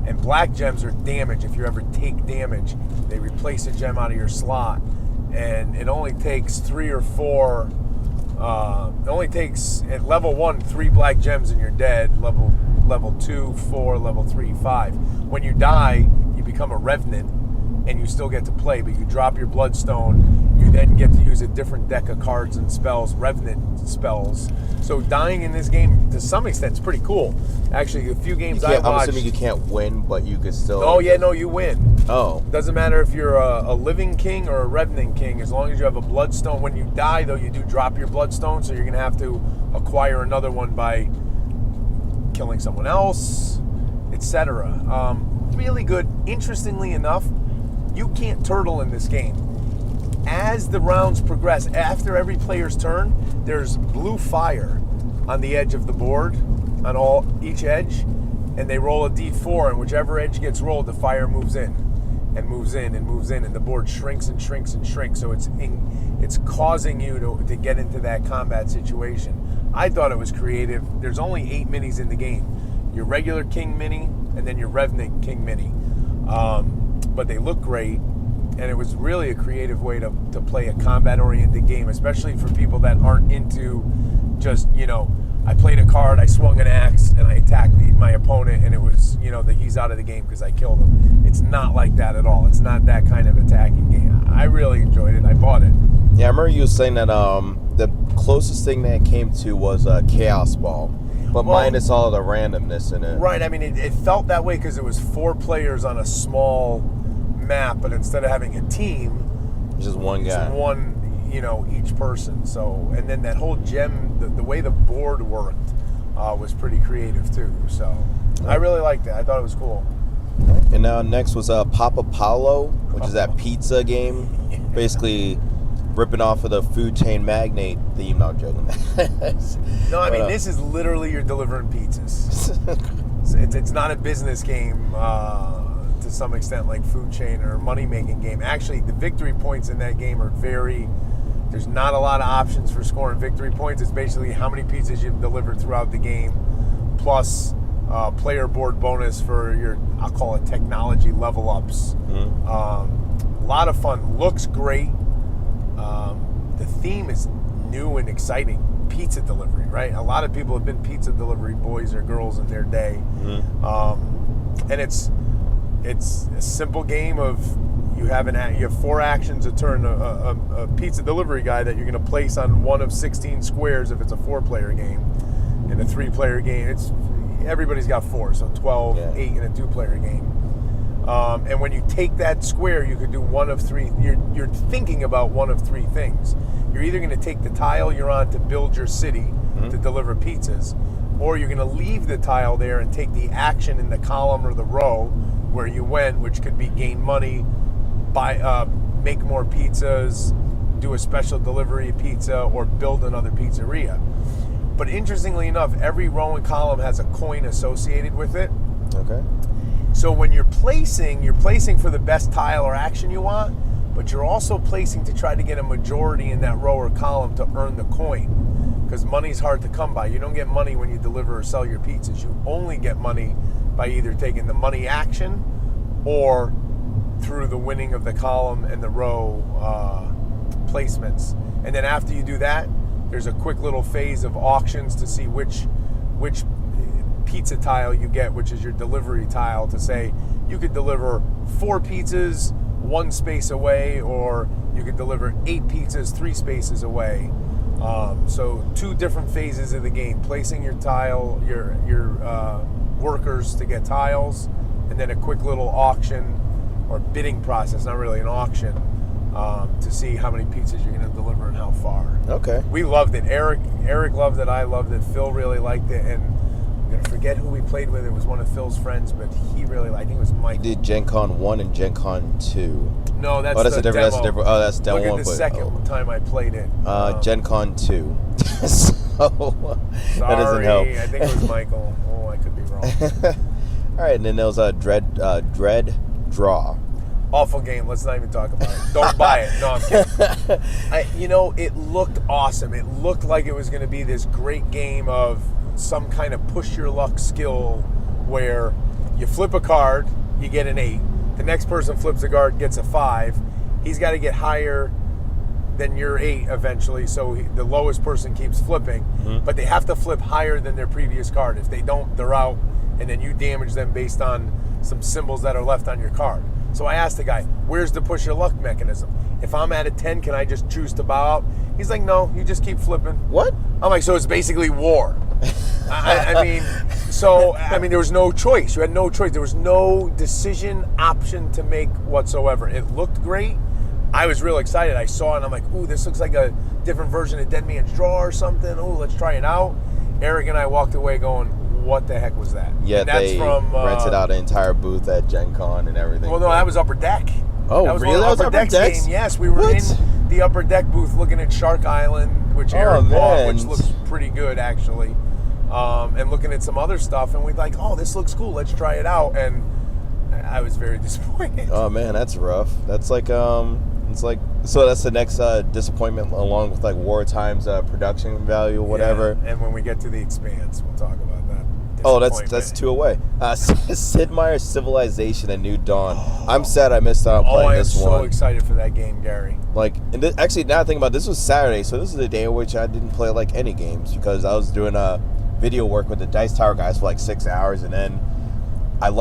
And black gems are damage. If you ever take damage, they replace a gem out of your slot. And it only takes 3 or 4. It only takes, at level 1, 3 black gems and you're dead. Level 2, 4, level 3, 5. When you die, you become a revenant and you still get to play, but you drop your bloodstone. You then get to use a different deck of cards and spells, revenant spells. So dying in this game, to some extent, is pretty cool. Actually, a few games I watched. I'm assuming you can't win, but you could still. Oh yeah, no, you win. Oh. Doesn't matter if you're a living king or a revenant king, as long as you have a bloodstone. When you die, though, you do drop your bloodstone, so you're gonna have to acquire another one by killing someone else, etc. Really good. Interestingly enough, you can't turtle in this game. As the rounds progress, after every player's turn, there's blue fire on the edge of the board, on each edge, and they roll a d4, and whichever edge gets rolled, the fire moves in, and moves in, and moves in, and the board shrinks and shrinks and shrinks. So it's causing you to get into that combat situation. I thought it was creative. There's only 8 minis in the game. Your regular king mini, and then your Revenant king mini. But they look great. And it was really a creative way to play a combat-oriented game, especially for people that aren't into just, I played a card, I swung an axe, and I attacked my opponent, and it was, that he's out of the game because I killed him. It's not like that at all. It's not that kind of attacking game. I really enjoyed it. I bought it. Yeah, I remember you saying that the closest thing that came to was Chaos Ball, but minus all the randomness in it. Right. I mean, it felt that way because it was 4 players on a small map, but instead of having a team, it's just one guy. Just one, each person. So, and then that whole gem, the way the board worked was pretty creative too. So, I really liked it. I thought it was cool. And now next was Papa Paolo, which is that pizza game, basically ripping off of the food chain magnate theme. No, I'm joking. No, I mean, this is literally you're delivering pizzas. It's not a business game to some extent like food chain or money-making game. Actually, the victory points in that game are there's not a lot of options for scoring victory points. It's basically how many pizzas you've delivered throughout the game, plus player board bonus for your, I'll call it technology level ups. Mm-hmm. A lot of fun. Looks great. The theme is new and exciting. Pizza delivery, right? A lot of people have been pizza delivery boys or girls in their day. Mm-hmm. And it's a simple game of you have 4 actions to turn a pizza delivery guy that you're going to place on one of 16 squares if it's a 4-player game. In a 3-player game, everybody's got 4, so 12, 8 in a 2-player game. And when you take that square, you could do one of 3. You're thinking about one of 3 things. You're either going to take the tile you're on to build your city, mm-hmm. to deliver pizzas, or you're going to leave the tile there and take the action in the column or the row where you went, which could be gain money, make more pizzas, do a special delivery pizza, or build another pizzeria. But interestingly enough, every row and column has a coin associated with it. Okay. So when you're placing for the best tile or action you want, but you're also placing to try to get a majority in that row or column to earn the coin. Because money's hard to come by. You don't get money when you deliver or sell your pizzas. You only get money by either taking the money action or through the winning of the column and the row placements. And then after you do that, there's a quick little phase of auctions to see which pizza tile you get, which is your delivery tile, to say you could deliver 4 pizzas 1 space away, or you could deliver 8 pizzas 3 spaces away. So 2 different phases of the game: placing your tile, your workers to get tiles, and then a quick little auction or bidding process, not really an auction, to see how many pizzas you're going to deliver and how far. Okay. We loved it. Eric loved it. I loved it. Phil really liked it. And I'm going to forget who we played with. It was one of Phil's friends, but he really, I think it was Mike. You did Gen Con 1 and Gen Con 2. No, that's a different. demo. That's a different. Oh, that's demo 1. Look at the second time I played it. Gen Con 2. So sorry, that doesn't help. I think it was Michael. Oh, I could be wrong. All right, and then there was a Dread Draw. Awful game. Let's not even talk about it. Don't buy it. No, I'm kidding. It looked awesome. It looked like it was going to be this great game of some kind of push your luck skill where you flip a card, you get an 8. The next person flips a card, gets a 5. He's got to get higher than your 8 eventually, so the lowest person keeps flipping. Mm-hmm. But they have to flip higher than their previous card. If they don't, they're out, and then you damage them based on some symbols that are left on your card. So I asked the guy, where's the push your luck mechanism? If I'm at a 10, can I just choose to bow out? He's like, no, you just keep flipping. What? I'm like, so it's basically war. I mean, there was no choice. You had no choice. There was no decision option to make whatsoever. It looked great. I was real excited. I saw it and I'm like, ooh, this looks like a different version of Dead Man's Draw or something. Ooh, let's try it out. Eric and I walked away going, what the heck was that? Yeah, and that's they rented out an entire booth at Gen Con and everything. Well, no, that was Upper Deck. Oh, that was really? That was Upper Deck's game. Yes, we were in the Upper Deck booth looking at Shark Island, which Eric bought, which looks pretty good, actually. And looking at some other stuff, and we're like, oh, this looks cool. Let's try it out. And I was very disappointed. Oh, man, that's rough. That's like, so that's the next disappointment, along with like Wartime's production value or whatever. Yeah, and when we get to the Expanse, we'll talk about that. Oh, that's 2 away. Sid Meier's Civilization: A New Dawn. I'm sad I missed out on playing this one. I am so excited for that game, Gary. Like, and actually, now thinking about it, this was Saturday, so this is the day in which I didn't play like any games because I was doing video work with the Dice Tower guys for like 6 hours, and then I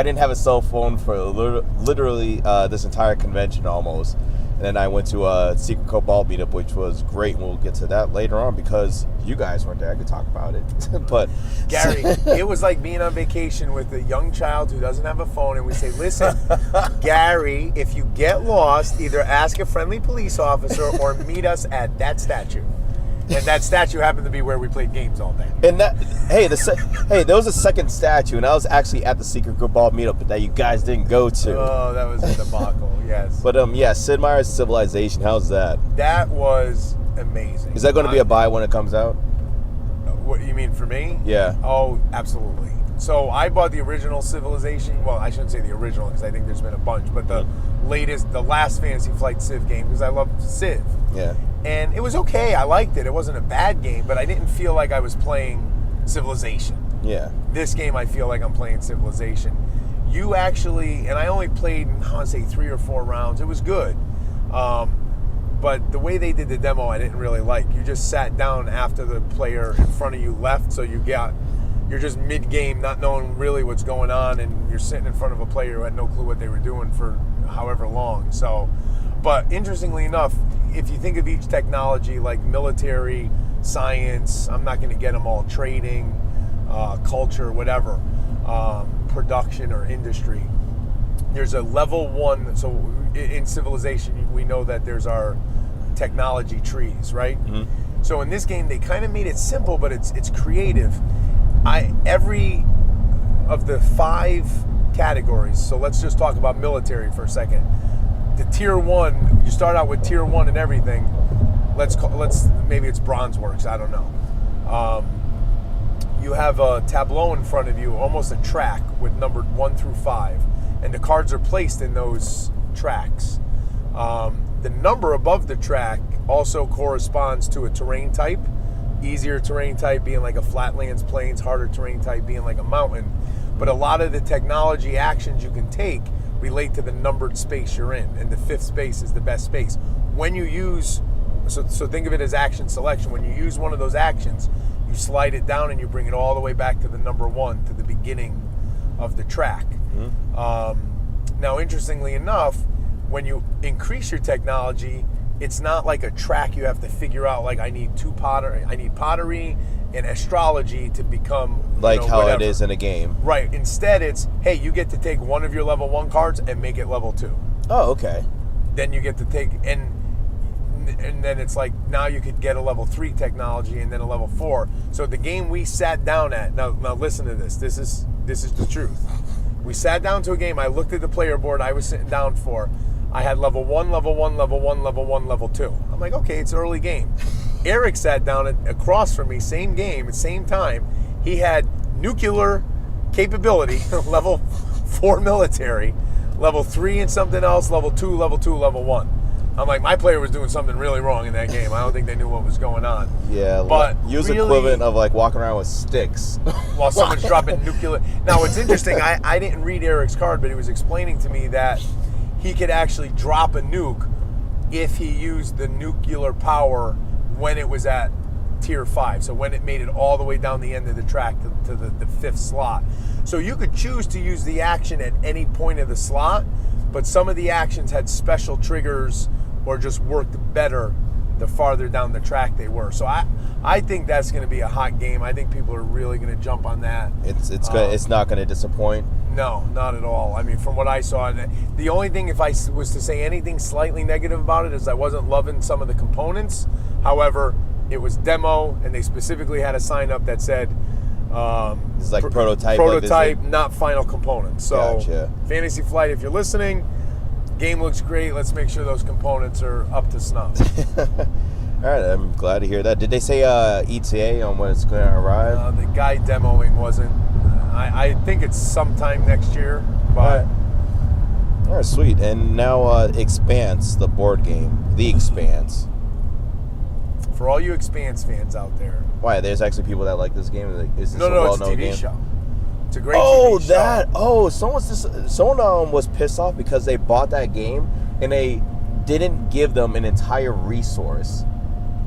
didn't have a cell phone for literally this entire convention almost. And then I went to a Secret Cobalt meetup, which was great. We'll get to that later on because you guys weren't there. I could talk about it. But Gary, it was like being on vacation with a young child who doesn't have a phone, and we say, listen, Gary, if you get lost, either ask a friendly police officer or meet us at that statue. And that statue happened to be where we played games all day. And there was a second statue, and I was actually at the Secret Cobalt meetup that you guys didn't go to. Oh, that was a debacle, yes. But yeah, Sid Meier's Civilization, how's that? That was amazing. Is that going to be a buy when it comes out? What you mean for me? Yeah. Oh, absolutely. So I bought the original Civilization. Well, I shouldn't say the original because I think there's been a bunch, but the last Fantasy Flight Civ game because I love Civ. Yeah. And it was okay. I liked it. It wasn't a bad game, but I didn't feel like I was playing Civilization. Yeah. This game, I feel like I'm playing Civilization. You actually, and I only played, I want to say 3 or 4 rounds. It was good. But the way they did the demo, I didn't really like. You just sat down after the player in front of you left, so you're just mid-game, not knowing really what's going on, and you're sitting in front of a player who had no clue what they were doing for however long. So, but interestingly enough, if you think of each technology like military, science, I'm not going to get them all, trading, culture, whatever, production or industry, there's a level 1. So in Civilization, we know that there's our technology trees, right? Mm-hmm. So in this game, they kind of made it simple, but it's creative. Every of the 5 categories, so let's just talk about military for a second. The tier 1, you start out with tier 1 and everything. Maybe it's Bronze Works, I don't know. You have a tableau in front of you, almost a track with numbered 1 through 5, and the cards are placed in those tracks. The number above the track also corresponds to a terrain type. Easier terrain type being like a flatlands, plains, harder terrain type being like a mountain. But a lot of the technology actions you can take relate to the numbered space you're in, and the 5th space is the best space. When you use, so think of it as action selection. When you use one of those actions, you slide it down and you bring it all the way back to the number 1, to the beginning of the track. Mm-hmm. Now, interestingly enough, when you increase your technology, it's not like a track you have to figure out, like I need pottery and astrology to become like how whatever. it is in a game. Right. Instead, it's, hey, you get to take one of your level 1 cards and make it level 2. Oh, okay. Then you get to take, and then it's like, now you could get a level 3 technology and then a level 4. So the game we sat down at, now listen to this. This is the truth. We sat down to a game. I looked at the player board I was sitting down for. I had level 1, level 1, level 1, level 1, level 2. I'm like, okay, it's early game. Eric sat down across from me, same game, at same time. He had nuclear capability, level 4 military, level 3 and something else, level 2, level 2, level 1. I'm like, my player was doing something really wrong in that game. I don't think they knew what was going on. Yeah, but use really, equivalent of like walking around with sticks while someone's dropping nuclear. Now, it's interesting. I didn't read Eric's card, but he was explaining to me that he could actually drop a nuke if he used the nuclear power when it was at tier 5. So when it made it all the way down the end of the track to the 5th slot. So you could choose to use the action at any point of the slot, but some of the actions had special triggers or just worked better the farther down the track they were. So I think that's going to be a hot game. I think people are really going to jump on that. It's not going to disappoint. No, not at all. I mean, from what I saw, the only thing, if I was to say anything slightly negative about it, is I wasn't loving some of the components. However, it was demo, and they specifically had a sign up that said it's like prototype, like not final components. So, gotcha. Fantasy Flight, if you're listening, game looks great. Let's make sure those components are up to snuff. All right, I'm glad to hear that. Did they say ETA on when it's going to arrive? The guy demoing wasn't. I think it's sometime next year, but. All right, sweet. And now Expanse, the board game, The Expanse. For all you Expanse fans out there. Why? There's actually people that like this game. Like, is this No, a it's a well-known TV game? show. It's a great TV show. Someone was pissed off because they bought that game and they didn't give them an entire resource.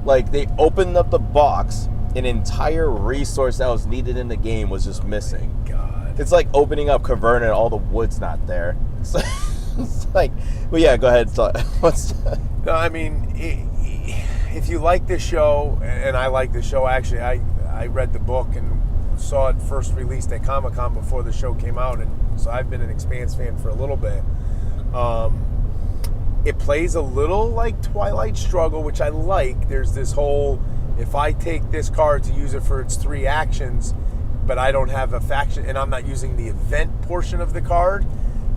Like, they opened up the box, an entire resource that was needed in the game was just missing. God. It's like opening up Caverna and all the wood's not there. It's like, well, yeah, go ahead. No, I mean, if you like this show, and I like the show, actually, I read the book and saw it first released at Comic-Con before the show came out, and so I've been an Expanse fan for a little bit. It plays a little like Twilight Struggle, which I like. There's this whole, if I take this card to use it for its 3 actions, but I don't have a faction, and I'm not using the event portion of the card,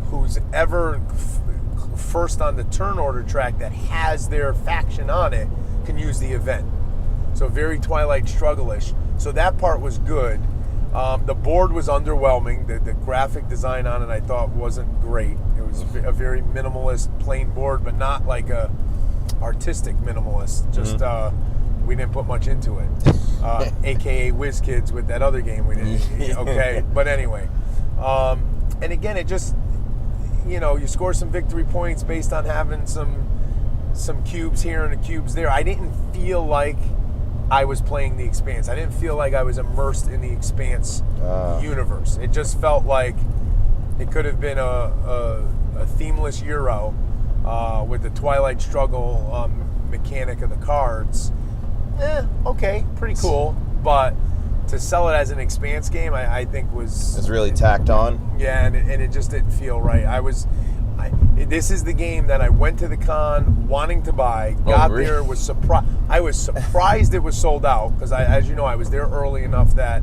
who's ever first on the turn order track that has their faction on it can use the event. So very Twilight Struggle-ish. So that part was good. The board was underwhelming. The graphic design on it I thought wasn't great. It was a very minimalist, plain board, but not like a artistic minimalist. Just we didn't put much into it. AKA WizKids with that other game we didn't. Okay, but anyway. And again, it just, you score some victory points based on having some cubes here and the cubes there. I didn't feel like I was playing the Expanse. I didn't feel like I was immersed in the Expanse universe. It just felt like it could have been a themeless Euro with the Twilight Struggle mechanic of the cards. Okay, pretty cool. But to sell it as an Expanse game, I think was... It's really tacked on. Yeah, and it just didn't feel right. This is the game that I went to the con wanting to buy, got really? there, was surprised. I was surprised it was sold out, because as you know, I was there early enough that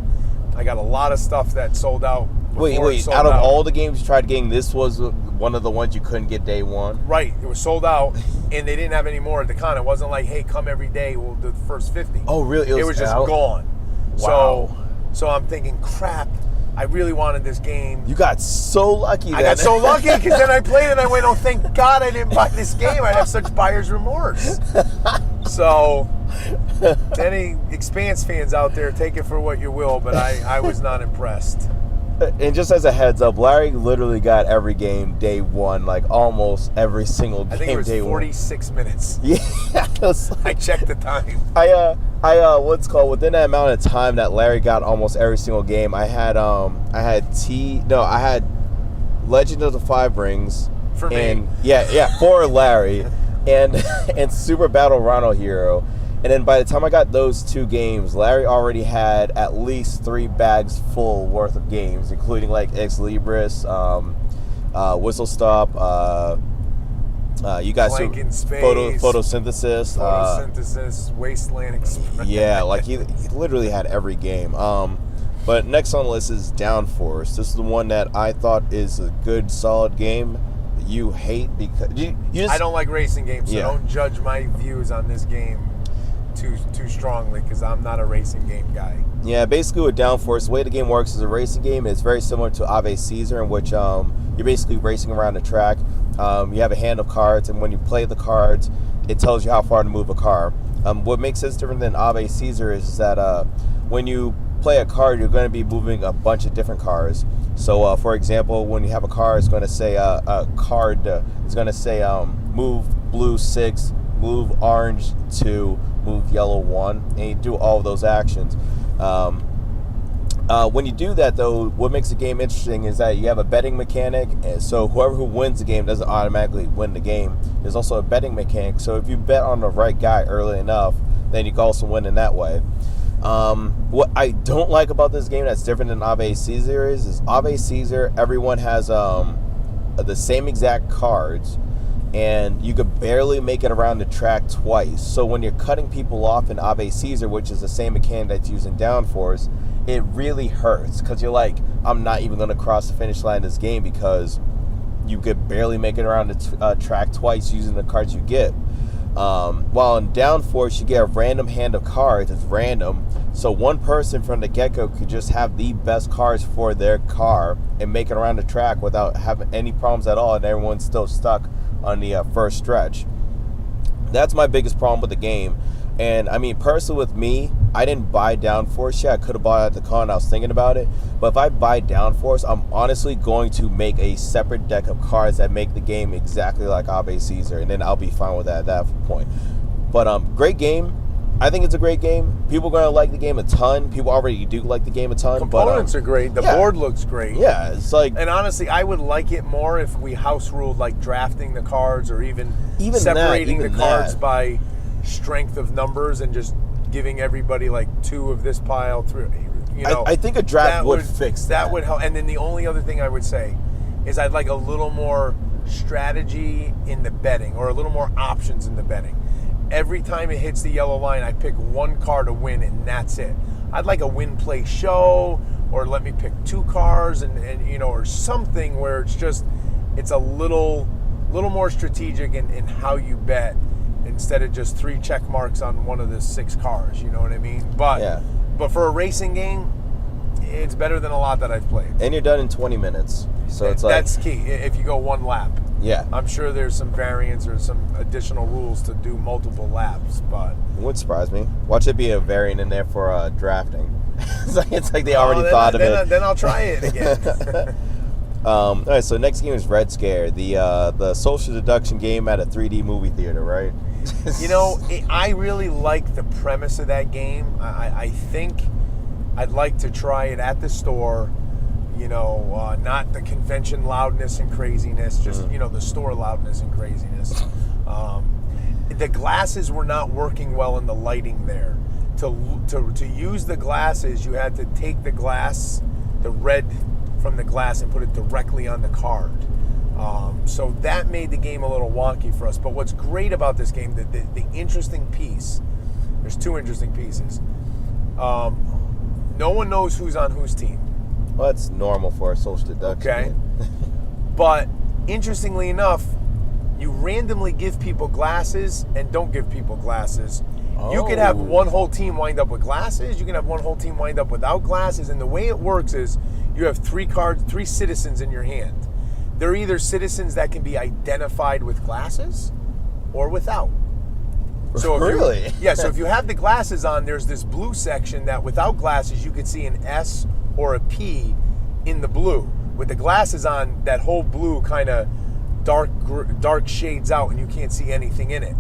I got a lot of stuff that sold out. Wait, out of all the games you tried getting, this was one of the ones you couldn't get day one? Right, it was sold out, and they didn't have any more at the con. It wasn't like, hey, come every day, we'll do the first 50. Oh, really? It was just out? gone. Wow. So I'm thinking, crap, I really wanted this game. You got so lucky then. I got so lucky because then I played it and I went, oh, thank God I didn't buy this game. I'd have such buyer's remorse. So, any Expanse fans out there, take it for what you will, but I was not impressed. And just as a heads up, Larry literally got every game day one, like almost every single game day one. I think it was 46 minutes. Yeah. I checked the time. Within that amount of time that Larry got almost every single game, I had Legend of the Five Rings. For and, me. Yeah, for Larry. and Super Battle Rhino Hero. And then by the time I got those 2 games, Larry already had at least 3 bags full worth of games, including like Ex Libris, Whistle Stop, you guys Blank in Space, Photosynthesis, Wasteland Express. Yeah, like he literally had every game. But next on the list is Downforce. This is the one that I thought is a good, solid game. You hate because you just, I don't like racing games, so Yeah. don't judge my views on this game too strongly, because I'm not a racing game guy. Yeah, basically with Downforce, the way the game works is a racing game. It's very similar to Ave Caesar, in which you're basically racing around the track. You have a hand of cards, and when you play the cards, it tells you how far to move a car. What makes this different than Ave Caesar is that when you play a card, you're going to be moving a bunch of different cars. So, for example, when you have a car, it's going to say move blue 6, move orange 2, move yellow 1, and you do all of those actions. When you do that, though, what makes the game interesting is that you have a betting mechanic, and so whoever who wins the game doesn't automatically win the game. There's also a betting mechanic, so if you bet on the right guy early enough, then you can also win in that way. What I don't like about this game that's different than Ave Caesar is Ave Caesar, everyone has the same exact cards, and you could barely make it around the track twice. So when you're cutting people off in Ave Caesar, which is the same mechanic that's used in Downforce, it really hurts because you're like, I'm not even going to cross the finish line in this game because you could barely make it around the track twice using the cards you get. While in Downforce, you get a random hand of cards. It's random. So one person from the get-go could just have the best cards for their car and make it around the track without having any problems at all, and everyone's still stuck on the first stretch. That's my biggest problem with the game. And I mean, personally with me, I didn't buy Downforce yet. I could have bought it at the con. I was thinking about it. But if I buy Downforce, I'm honestly going to make a separate deck of cards that make the game exactly like Ave Caesar, and then I'll be fine with that at that point. But great game. I think it's a great game. People are going to like the game a ton. People already do like the game a ton. Components are great. The board looks great. Yeah, it's like... And honestly, I would like it more if we house ruled like drafting the cards or even separating the cards by strength of numbers and just giving everybody like 2 of this pile, 3. You know, I think a draft would fix that. That would help. And then the only other thing I would say is I'd like a little more strategy in the betting or a little more options in the betting. Every time it hits the yellow line, I pick 1 card to win, and that's it. I'd like a win-play show, or let me pick 2 cards, and you know, or something where it's a little more strategic in how you bet instead of just 3 check marks on one of the 6 cars. You know what I mean? But for a racing game, it's better than a lot that I've played. And you're done in 20 minutes, so it's like that's key. If you go 1 lap. Yeah. I'm sure there's some variants or some additional rules to do multiple laps, but... It wouldn't surprise me. Watch it be a variant in there for drafting. it's like they already thought of it. Then I'll try it again. All right, so next game is Red Scare, the social deduction game at a 3D movie theater, right? You know, I really like the premise of that game. I think I'd like to try it at the store. You know, not the convention loudness and craziness, just, you know, the store loudness and craziness. The glasses were not working well in the lighting there. To use the glasses, you had to take the glass, the red from the glass, and put it directly on the card. So that made the game a little wonky for us. But what's great about this game, the interesting piece, there's 2 interesting pieces. No one knows who's on whose team. Well, that's normal for a social deduction. Okay. But interestingly enough, you randomly give people glasses and don't give people glasses. Oh. You could have one whole team wind up with glasses. You can have one whole team wind up without glasses. And the way it works is you have 3 citizens in your hand. They're either citizens that can be identified with glasses or without. So really? So if you have the glasses on, there's this blue section that without glasses you could see an S or a P in the blue. With the glasses on, that whole blue kind of dark shades out and you can't see anything in it.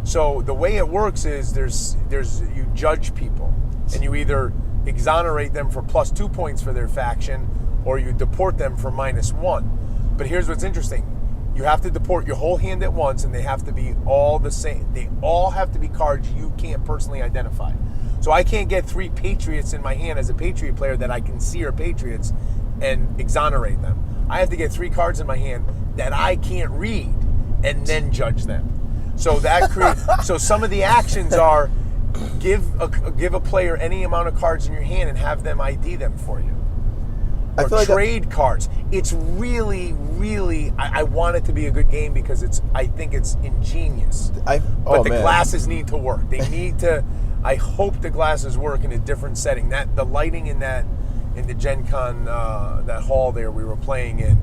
So the way it works is you judge people and you either exonerate them for +2 points for their faction or you deport them for -1. But here's what's interesting. You have to deport your whole hand at once and they have to be all the same. They all have to be cards you can't personally identify. So I can't get 3 Patriots in my hand as a Patriot player that I can see are Patriots and exonerate them. I have to get 3 cards in my hand that I can't read and then judge them. So that so some of the actions are give a player any amount of cards in your hand and have them ID them for you. Or trade cards. It's really, really. I want it to be a good game because I think it's ingenious. But the glasses need to work. They need to. I hope the glasses work in a different setting. That the lighting in the Gen Con that hall there we were playing in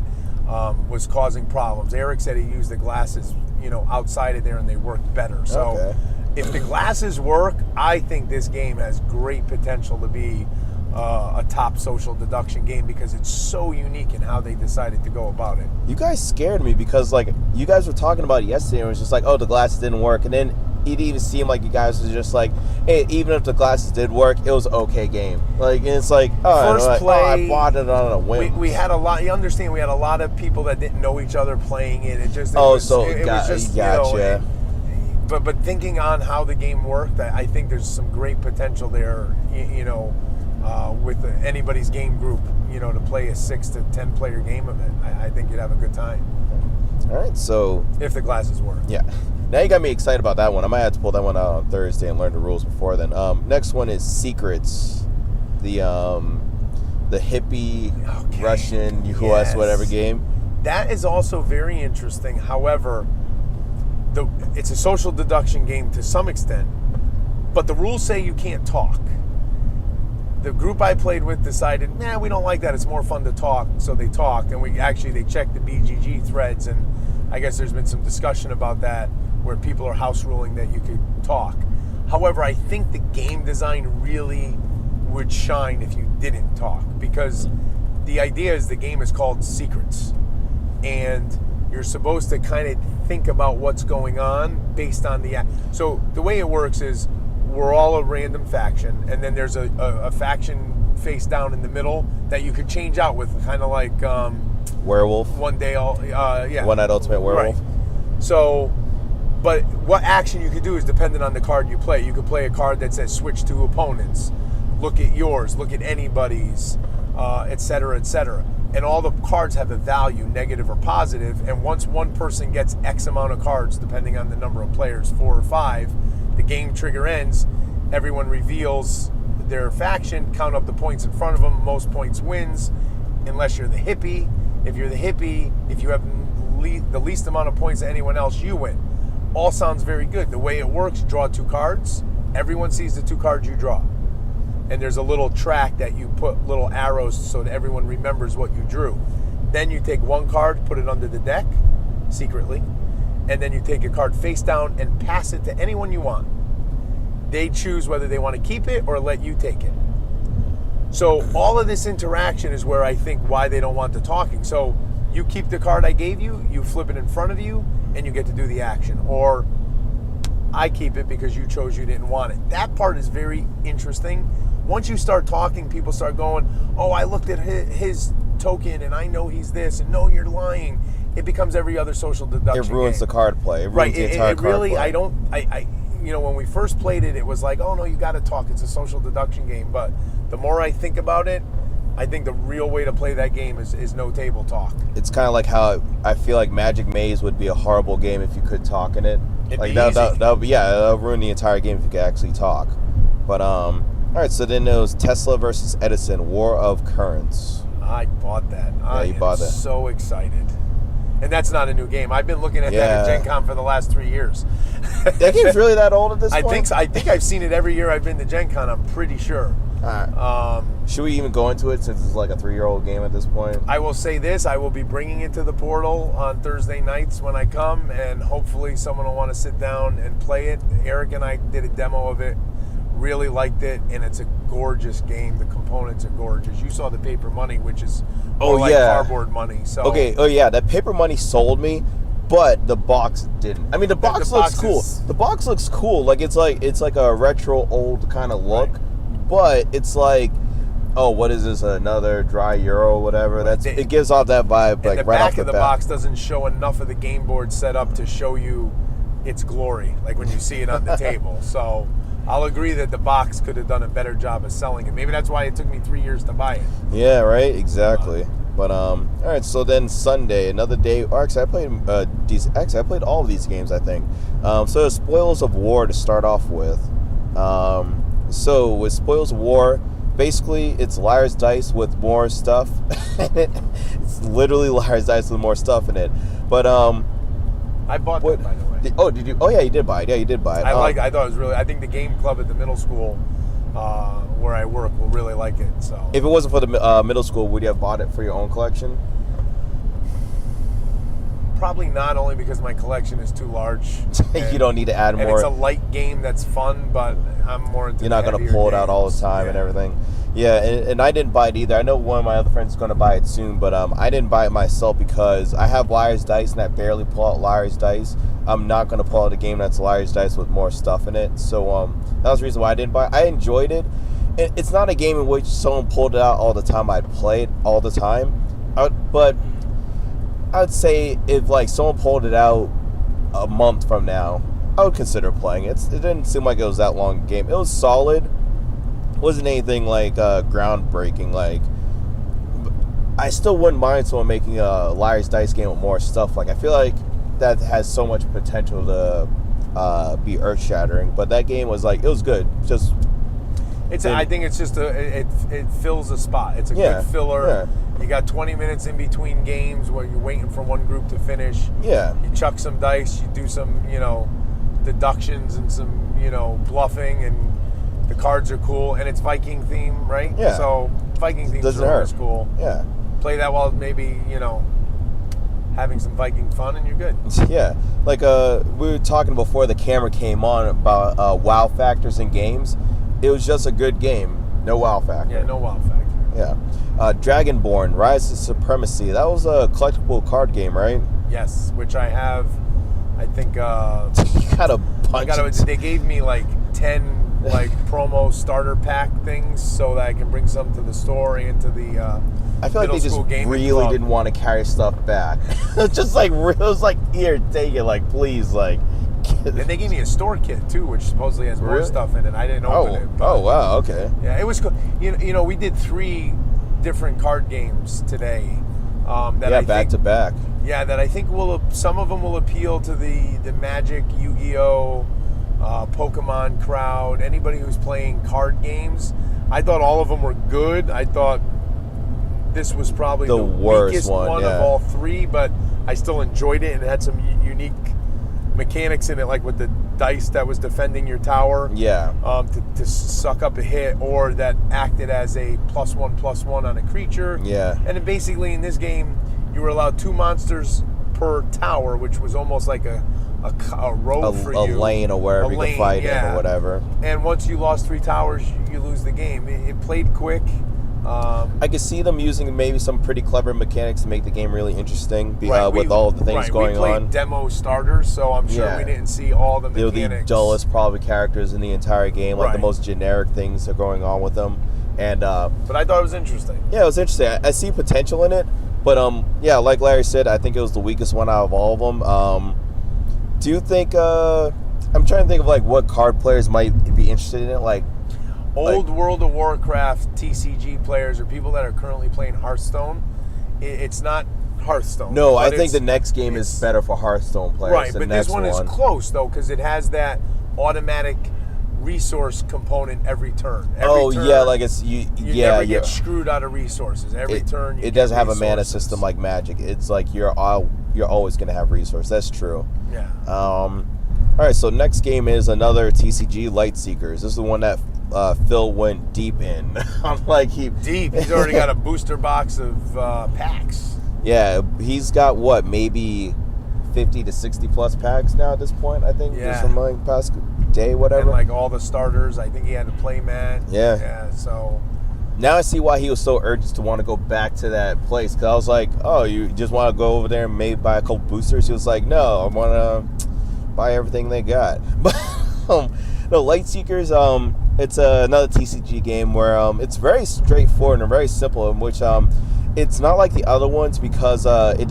was causing problems. Eric said he used the glasses, you know, outside of there and they worked better. So if the glasses work, I think this game has great potential to be a top social deduction game because it's so unique in how they decided to go about it. You guys scared me because, like, you guys were talking about it yesterday and it was just like, oh, the glasses didn't work. And then it even seemed like you guys were just like, hey, even if the glasses did work, it was an okay game. Like, and it's like, I bought it on a whim. We had a lot, you understand, we had a lot of people that didn't know each other playing it. It just, gotcha. But thinking on how the game worked, I think there's some great potential there, you know, with anybody's game group, you know, to play a 6 to 10 player game of it. I think you'd have a good time. All right, so if the glasses work. Yeah. Now you got me excited about that one. I might have to pull that one out on Thursday and learn the rules before then. Next one is Secrets, the hippie Russian US whatever game. That is also very interesting. However, it's a social deduction game to some extent, but the rules say you can't talk. The group I played with decided, we don't like that. It's more fun to talk. So they talked, and they checked the BGG threads, and I guess there's been some discussion about that where people are house ruling that you could talk. However, I think the game design really would shine if you didn't talk, because the idea is the game is called Secrets, and you're supposed to kind of think about what's going on based on so the way it works is we're all a random faction, and then there's a faction face down in the middle that you could change out with, kind of like Werewolf. One Night Ultimate Werewolf. Right. So, but what action you could do is dependent on the card you play. You could play a card that says switch to opponents, look at yours, look at anybody's, etc., etc. And all the cards have a value, negative or positive. And once one person gets X amount of cards, depending on the number of players, 4 or 5, the game trigger ends. Everyone reveals their faction, count up the points in front of them. Most points wins, unless you're the hippie. If you're the hippie, if you have the least amount of points than anyone else, you win. All sounds very good. The way it works, draw 2 cards. Everyone sees the 2 cards you draw. And there's a little track that you put little arrows so that everyone remembers what you drew. Then you take 1 card, put it under the deck, secretly, and then you take a card face down and pass it to anyone you want. They choose whether they want to keep it or let you take it. So all of this interaction is where I think why they don't want the talking. So you keep the card I gave you, you flip it in front of you, and you get to do the action. Or I keep it because you chose you didn't want it. That part is very interesting. Once you start talking, people start going, oh, I looked at his token and I know he's this, and no, you're lying. It becomes every other social deduction It ruins game. the card play. It ruins the entire card really, play. When we first played it, it was like, oh no, you got to talk. It's a social deduction game. But the more I think about it, I think the real way to play that game is no table talk. It's kind of like how I feel like Magic Maze would be a horrible game if you could talk in it. It'd like be that would ruin the entire game if you could actually talk. But all right, so then it was Tesla versus Edison, War of Currents. I bought that. You bought that. So excited. And that's not a new game. I've been looking at that at Gen Con for the last 3 years. That game's really that old at this point? I think I've seen it every year I've been to Gen Con, I'm pretty sure. All right. Should we even go into it since it's like a 3-year-old game at this point? I will say this, I will be bringing it to the portal on Thursday nights when I come, and hopefully someone will want to sit down and play it. Eric and I did a demo of it, really liked it, and it's a gorgeous game. The components are gorgeous. You saw the paper money, which is like cardboard money. So okay, that paper money sold me, but the box didn't. I mean, the box looks cool. The box looks cool. Like it's like a retro old kind of look, right. But it's like, oh, what is this? Another dry Euro or whatever. Right. It gives off that vibe. Like the right back off the of the bat. box doesn't show enough of the game board set up to show you its glory, like when you see it on the table. So I'll agree that the box could have done a better job of selling it. Maybe that's why it took me 3 years to buy it. Yeah, right. Exactly. But all right. So then Sunday, another day. Actually, I played all of these games. I think. So it's Spoils of War to start off with. So with Spoils of War, basically it's Liar's Dice with more stuff. It's literally Liar's Dice with more stuff in it. But I bought that, by the way. Did you? Oh yeah, you did buy it. Yeah, you did buy it. I thought it was really. I think the game club at the middle school where I work will really like it. So if it wasn't for the middle school, would you have bought it for your own collection? Probably not, only because my collection is too large. You don't need to add more. And it's a light game that's fun, but I'm more into. You're not going to pull it out all the time and everything. Yeah, and I didn't buy it either. I know one of my other friends is going to buy it soon, but I didn't buy it myself because I have Liar's Dice and I barely pull out Liar's Dice. I'm not going to pull out a game that's Liar's Dice with more stuff in it. So that was the reason why I didn't buy it. I enjoyed it. It's not a game in which someone pulled it out all the time. I'd play it all the time. But I'd say if like someone pulled it out a month from now, I would consider playing it. It didn't seem like it was that long a game. It was solid. It wasn't anything like groundbreaking. Like, I still wouldn't mind someone making a Liar's Dice game with more stuff. Like, I feel like that has so much potential to be earth-shattering. But that game was like, it was good. Just I think it's just it fills a spot. It's a good filler. Yeah. You got 20 minutes in between games where you're waiting for one group to finish. Yeah. You chuck some dice, you do some, deductions and some, bluffing, and the cards are cool, and it's Viking theme, right? Yeah. So Viking themes are always cool. Yeah. Play that while maybe, having some Viking fun, and you're good. Yeah, like we were talking before the camera came on about wow factors in games. It was just a good game, no wow factor. Yeah, no wow factor. Yeah. Dragonborn, Rise of Supremacy. That was a collectible card game, right? Yes, which I have. I think You got a bunch. they gave me like 10 like promo starter pack things so that I can bring some to the store and to the I feel like they just really club. didn't want to carry stuff back. It's just like, it was like, here, take it, like, please, like. And they gave me a store kit too, which supposedly has more Really? stuff in it. I didn't open it. But Oh, wow, okay. yeah, it was cool. You know, we did 3 different card games today. That I back think, to back. Yeah, that I think some of them will appeal to the Magic, Yu-Gi-Oh, Pokemon crowd. Anybody who's playing card games. I thought all of them were good. I thought this was probably the worst weakest one, of all 3, but I still enjoyed it and it had some unique mechanics in it, like with the dice that was defending your tower. Yeah. To suck up a hit, or that acted as a +1/+1 on a creature. Yeah. And then basically in this game, you were allowed 2 monsters per tower, which was almost like a road for you. A lane or wherever you lane, could fight in yeah. or whatever. And once you lost 3 towers, you lose the game. It played quick. I could see them using maybe some pretty clever mechanics to make the game really interesting Right, with all the things going we played on. demo starters, so I'm sure Yeah. we didn't see all the They were mechanics. the dullest probably characters in the entire game, like the Right. most generic things are going on with them. And But I thought it was interesting. yeah, it was interesting. I see potential in it, but yeah, like Larry said, I think it was the weakest one out of all of them. Do you think? I'm trying to think of like what card players might be interested in it, like. Old World of Warcraft TCG players or people that are currently playing Hearthstone, it's not Hearthstone. No, I but think the next game is better for Hearthstone players. right, the but next this one is close though because it has that automatic resource component every turn. Every turn, yeah, like it's you never get screwed out of resources. Every turn you it get doesn't have a mana resources. system like Magic. It's like you're always going to have resource. That's true. Yeah. All right, so next game is another TCG, Lightseekers. This is the one that Phil went deep in. I'm like deep. He's already got a booster box of packs. Yeah, he's got what, maybe 50 to 60 plus packs now at this point, I think. Yeah. Just from like past day, whatever. And like all the starters. I think he had a play mat. Yeah. Yeah, so now I see why he was so urgent to want to go back to that place. Because I was like, oh, you just want to go over there and maybe buy a couple boosters? He was like, no, I want to buy everything they got. But no, Lightseekers, it's another TCG game where it's very straightforward and very simple, in which it's not like the other ones because it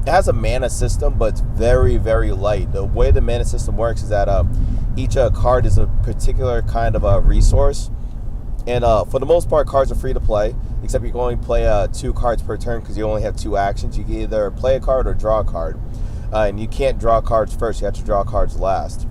has a mana system, but it's very, very light. The way the mana system works is that each card is a particular kind of a resource. And for the most part, cards are free to play, except you can only play 2 cards per turn because you only have 2 actions. You can either play a card or draw a card. And you can't draw cards first, you have to draw cards last.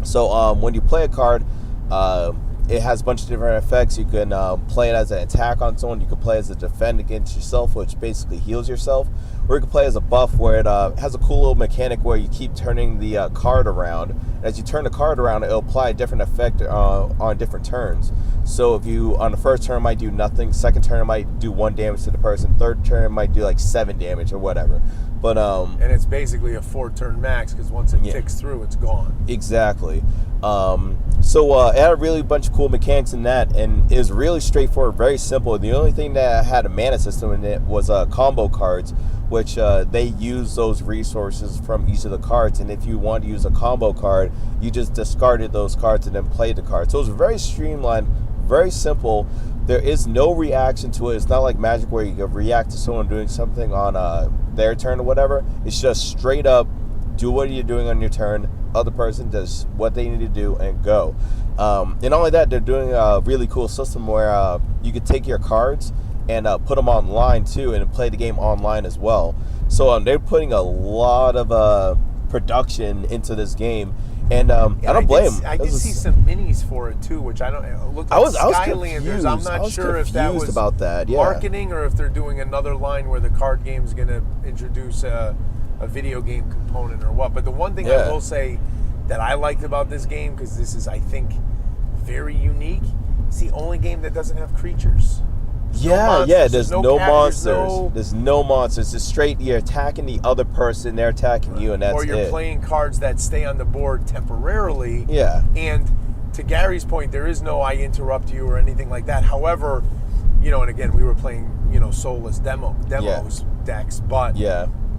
So when you play a card, it has a bunch of different effects. You can play it as an attack on someone. You can play it as a defend against yourself, which basically heals yourself. Or you can play as a buff, where it has a cool little mechanic where you keep turning the card around. As you turn the card around, it'll apply a different effect on different turns. So if you, on the first turn, it might do nothing. Second turn, it might do 1 damage to the person. Third turn, it might do like 7 damage or whatever. But and it's basically a 4-turn max because once it ticks through, it's gone. Exactly. So it had a really bunch of cool mechanics in that, and it was really straightforward, very simple. The only thing that had a mana system in it was combo cards, which they use those resources from each of the cards. And if you want to use a combo card, you just discarded those cards and then played the card. So it was very streamlined, very simple. There is no reaction to it. It's not like Magic where you can react to someone doing something on their turn or whatever. It's just straight up, do what you're doing on your turn. Other person does what they need to do and go. And not only that, they're doing a really cool system where you could take your cards and put them online too and play the game online as well. So they're putting a lot of production into this game. And I don't blame them. I did see some minis for it too, which I don't look like Skylanders. I'm not sure if that was about that. Yeah. Marketing or if they're doing another line where the card game's going to introduce a video game component or what. But the one thing I will say that I liked about this game, because this is, I think, very unique, it's the only game that doesn't have creatures. Yeah, there's no monsters. No, There's no monsters. It's straight, you're attacking the other person, they're attacking you, and that's it. Or you're playing cards that stay on the board temporarily. Yeah. And to Gary's point, there is no I interrupt you or anything like that. However, and again, we were playing, soulless demos decks, but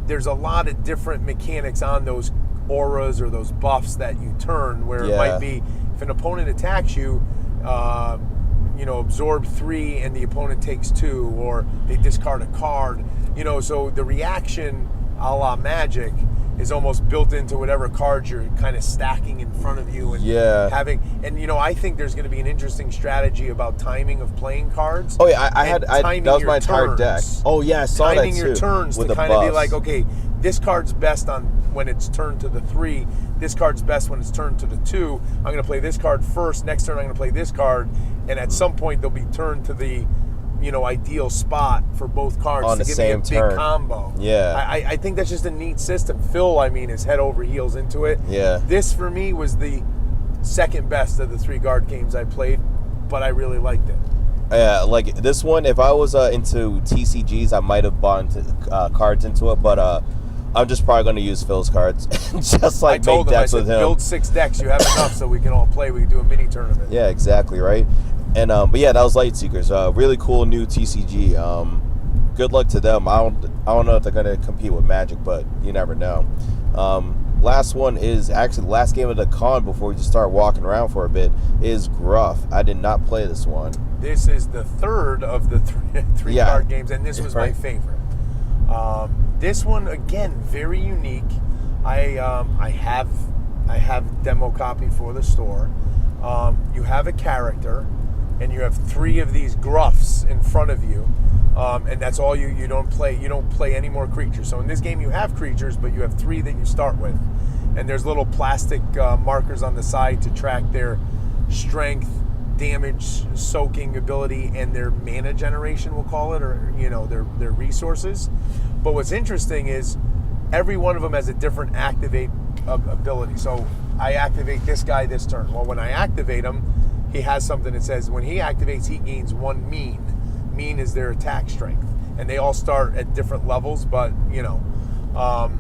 there's a lot of different mechanics on those auras or those buffs that you turn where it might be if an opponent attacks you, absorb 3 and the opponent takes 2, or they discard a card, so the reaction a la Magic is almost built into whatever cards you're kind of stacking in front of you and having. And I think there's going to be an interesting strategy about timing of playing cards. Oh yeah, that was my entire deck. Oh yeah, I saw timing that too. Your turns with to kind buffs. of be like, okay, this card's best on when it's turned to the 3. This card's best when it's turned to the 2. I'm going to play this card first. Next turn, I'm going to play this card, and at some point they'll be turned to the ideal spot for both cards on to the give same me a big turn. combo. Yeah. I think that's just a neat system. Phil, is head over heels into it. Yeah. This, for me, was the second best of the 3 guard games I played, but I really liked it. Yeah, like this one, if I was into TCGs, I might have bought into, cards into it, but I'm just probably going to use Phil's cards and just like make decks with him. Build 6 decks. You have enough so we can all play. We can do a mini tournament. Yeah, exactly, right? And but yeah, that was Lightseekers. Really cool new TCG. Good luck to them. I don't know if they're gonna compete with Magic, but you never know. Last one is actually the last game of the con before we just start walking around for a bit is Gruff. I did not play this one. This is the third of the three card games, and this was my favorite. This one again, very unique. I have demo copy for the store. You have a character, and you have 3 of these Gruffs in front of you, and that's all you don't play. You don't play any more creatures. So in this game, you have creatures, but you have 3 that you start with, and there's little plastic markers on the side to track their strength, damage, soaking ability, and their mana generation, we'll call it, or their resources. But what's interesting is every one of them has a different activate ability. So I activate this guy this turn. Well, when I activate him, he has something that says when he activates, he gains 1 mean. Mean is their attack strength. And they all start at different levels, but, and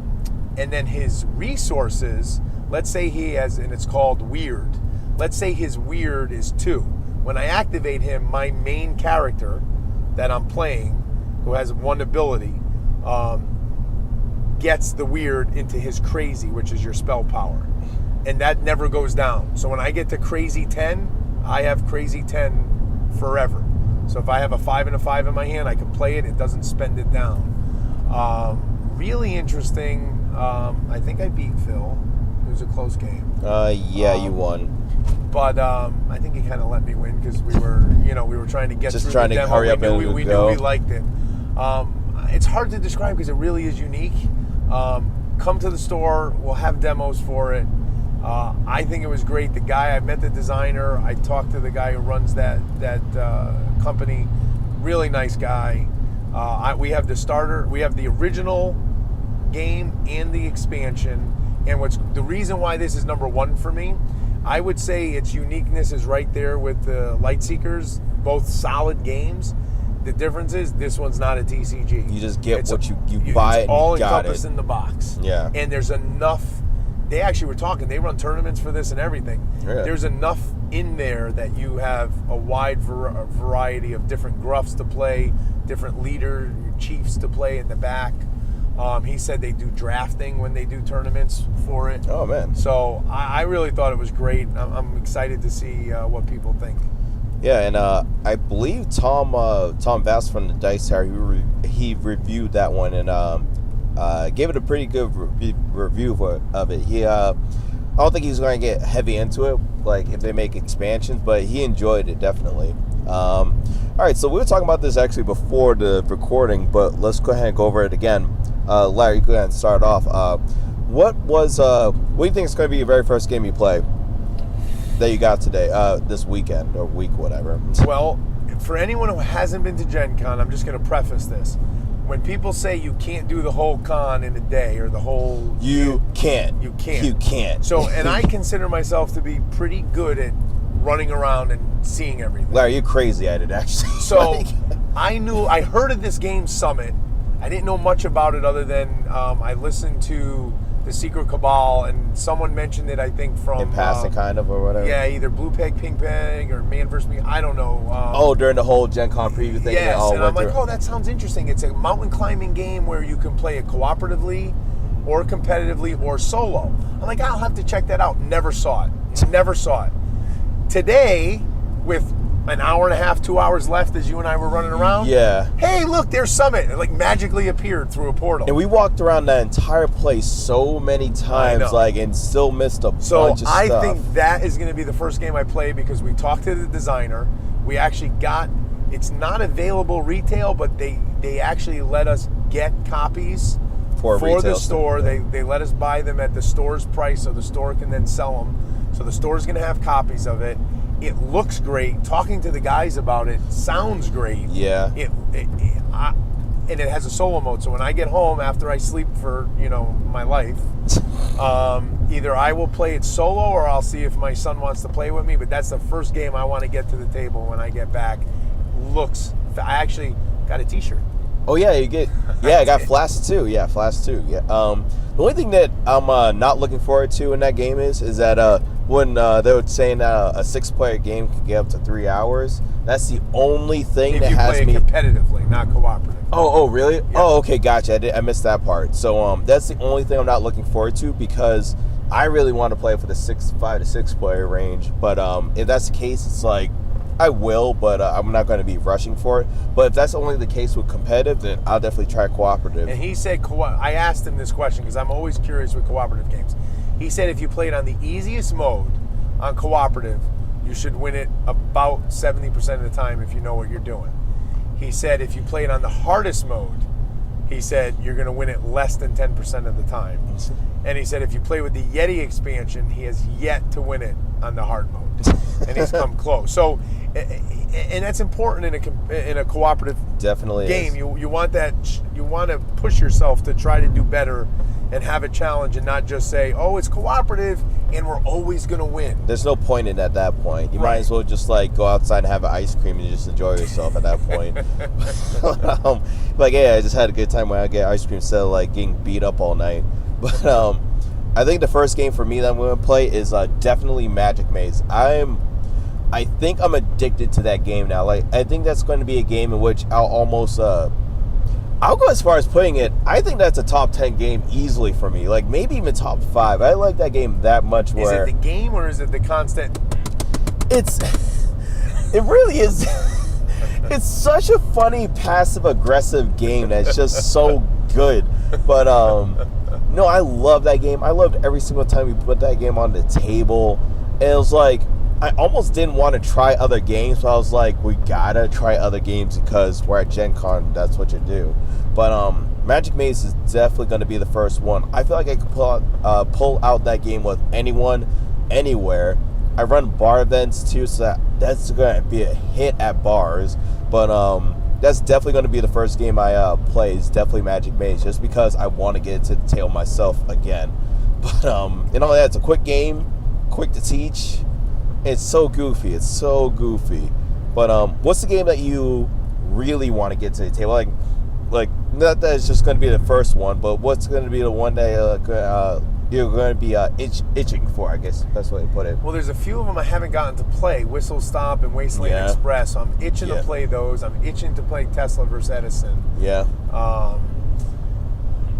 then his resources, let's say he has, and it's called Weird. Let's say his Weird is 2. When I activate him, my main character that I'm playing, who has 1 ability, gets the Weird into his Crazy, which is your spell power. And that never goes down. So when I get to Crazy 10, I have Crazy 10 forever. So if I have a 5 and a 5 in my hand, I can play it. It doesn't spend it down. Really interesting. I think I beat Phil. It was a close game. You won. But I think he kind of let me win because we were trying to get just through trying the to demo. hurry up and we go. knew we liked it. It's hard to describe because it really is unique. Come to the store. We'll have demos for it. I think it was great. The guy, I met the designer. I talked to the guy who runs that company. Really nice guy. We have the starter. We have the original game and the expansion. And the reason why this is number 1 for me, I would say its uniqueness is right there with the Lightseekers. Both solid games. The difference is this one's not a TCG. You just get what you buy it. It's all and you got encompassed it. in the box. Yeah. And there's enough. They actually were talking. They run tournaments for this and everything. Yeah. There's enough in there that you have a wide variety of different Gruffs to play, different leader chiefs to play in the back. He said they do drafting when they do tournaments for it. Oh man! So I really thought it was great. I'm excited to see what people think. Yeah, and I believe Tom Vass from the Dice Tower, he reviewed that one and gave it a pretty good review of it. I don't think he's going to get heavy into it, like if they make expansions, but he enjoyed it definitely. All right, so we were talking about this actually before the recording, but let's go ahead and go over it again. Larry, go ahead and start off. What do you think is going to be your very first game you play that you got today, this weekend or week, whatever? Well, for anyone who hasn't been to Gen Con, I'm just going to preface this. When people say you can't do the whole con in a day or the whole... You can't. You can't. You can't. So, and I consider myself to be pretty good at running around and seeing everything. Larry, you're crazy at it, actually. So, I heard of this game Summit. I didn't know much about it other than I listened to the Secret Cabal, and someone mentioned it, I think, from... In passing, kind of, or whatever? Yeah, either Blue Peg, Pink Peg, or Man vs. Me. I don't know. During the whole Gen Con preview thing? Yes, and I'm like, that sounds interesting. It's a mountain climbing game where you can play it cooperatively or competitively or solo. I'm like, I'll have to check that out. Never saw it. Never saw it. Today, with an hour and a half, 2 hours left as you and I were running around. Yeah. Hey, look, there's Summit. It like magically appeared through a portal. And we walked around that entire place so many times, and still missed a bunch of stuff. I think that is going to be the first game I play because we talked to the designer. We actually it's not available retail, but they actually let us get copies for the store. They let us buy them at the store's price so the store can then sell them. So the store's going to have copies of it. It looks great. Talking to the guys about it sounds great. Yeah. And it has a solo mode. So when I get home after I sleep for my life, either I will play it solo or I'll see if my son wants to play with me. But that's the first game I want to get to the table when I get back. I actually got a T-shirt. Oh yeah, you get. Yeah, I got Flask 2. Yeah, Flask 2. Yeah. The only thing that I'm not looking forward to in that game is that when they were saying that a 6-player game can get up to 3 hours, that's the only thing that has me. If you play it competitively, not cooperative. Oh, really? Yeah. Oh, okay, gotcha. I missed that part. So that's the only thing I'm not looking forward to because I really want to play for the 5 to 6 player range. But if that's the case, it's like I will, but I'm not going to be rushing for it. But if that's only the case with competitive, then I'll definitely try cooperative. And he said, I asked him this question because I'm always curious with cooperative games. He said if you played on the easiest mode on cooperative, you should win it about 70% of the time if you know what you're doing. He said if you play it on the hardest mode, he said you're going to win it less than 10% of the time. And he said if you play with the Yeti expansion, he has yet to win it on the hard mode. And he's come close. So, and that's important in a cooperative Definitely game. Is. You want that. You want to push yourself to try to do better and have a challenge, and not just say, "Oh, it's cooperative and we're always going to win." There's no point in at that point. You might as well just like go outside and have an ice cream and just enjoy yourself at that point. I just had a good time when I get ice cream instead of like getting beat up all night. But I think the first game for me that I'm going to play is definitely Magic Maze. I think I'm addicted to that game now. Like, I think that's going to be a game in which I'll almost, I'll go as far as putting it, I think that's a top 10 game easily for me. Like, maybe even top 5. I like that game that much where... Is it the game or is it the constant... It really is... It's such a funny, passive-aggressive game that's just so good. But, no, I love that game. I loved every single time we put that game on the table. And it was like... I almost didn't want to try other games, but I was like, we gotta try other games because we're at Gen Con, that's what you do. But Magic Maze is definitely going to be the first one. I feel like I could pull out that game with anyone, anywhere. I run bar events too, so that's going to be a hit at bars. But that's definitely going to be the first game I play, is definitely Magic Maze, just because I want to get into the tail myself again. But it's a quick game, quick to teach. It's so goofy. But what's the game that you really want to get to the table? Like not that it's just going to be the first one, but what's going to be the one that you're going to be itching for, I guess that's the way to put it. Well, there's a few of them I haven't gotten to play. Whistle Stop and Wasteland Express. So I'm itching to play those. I'm itching to play Tesla vs. Edison. Yeah.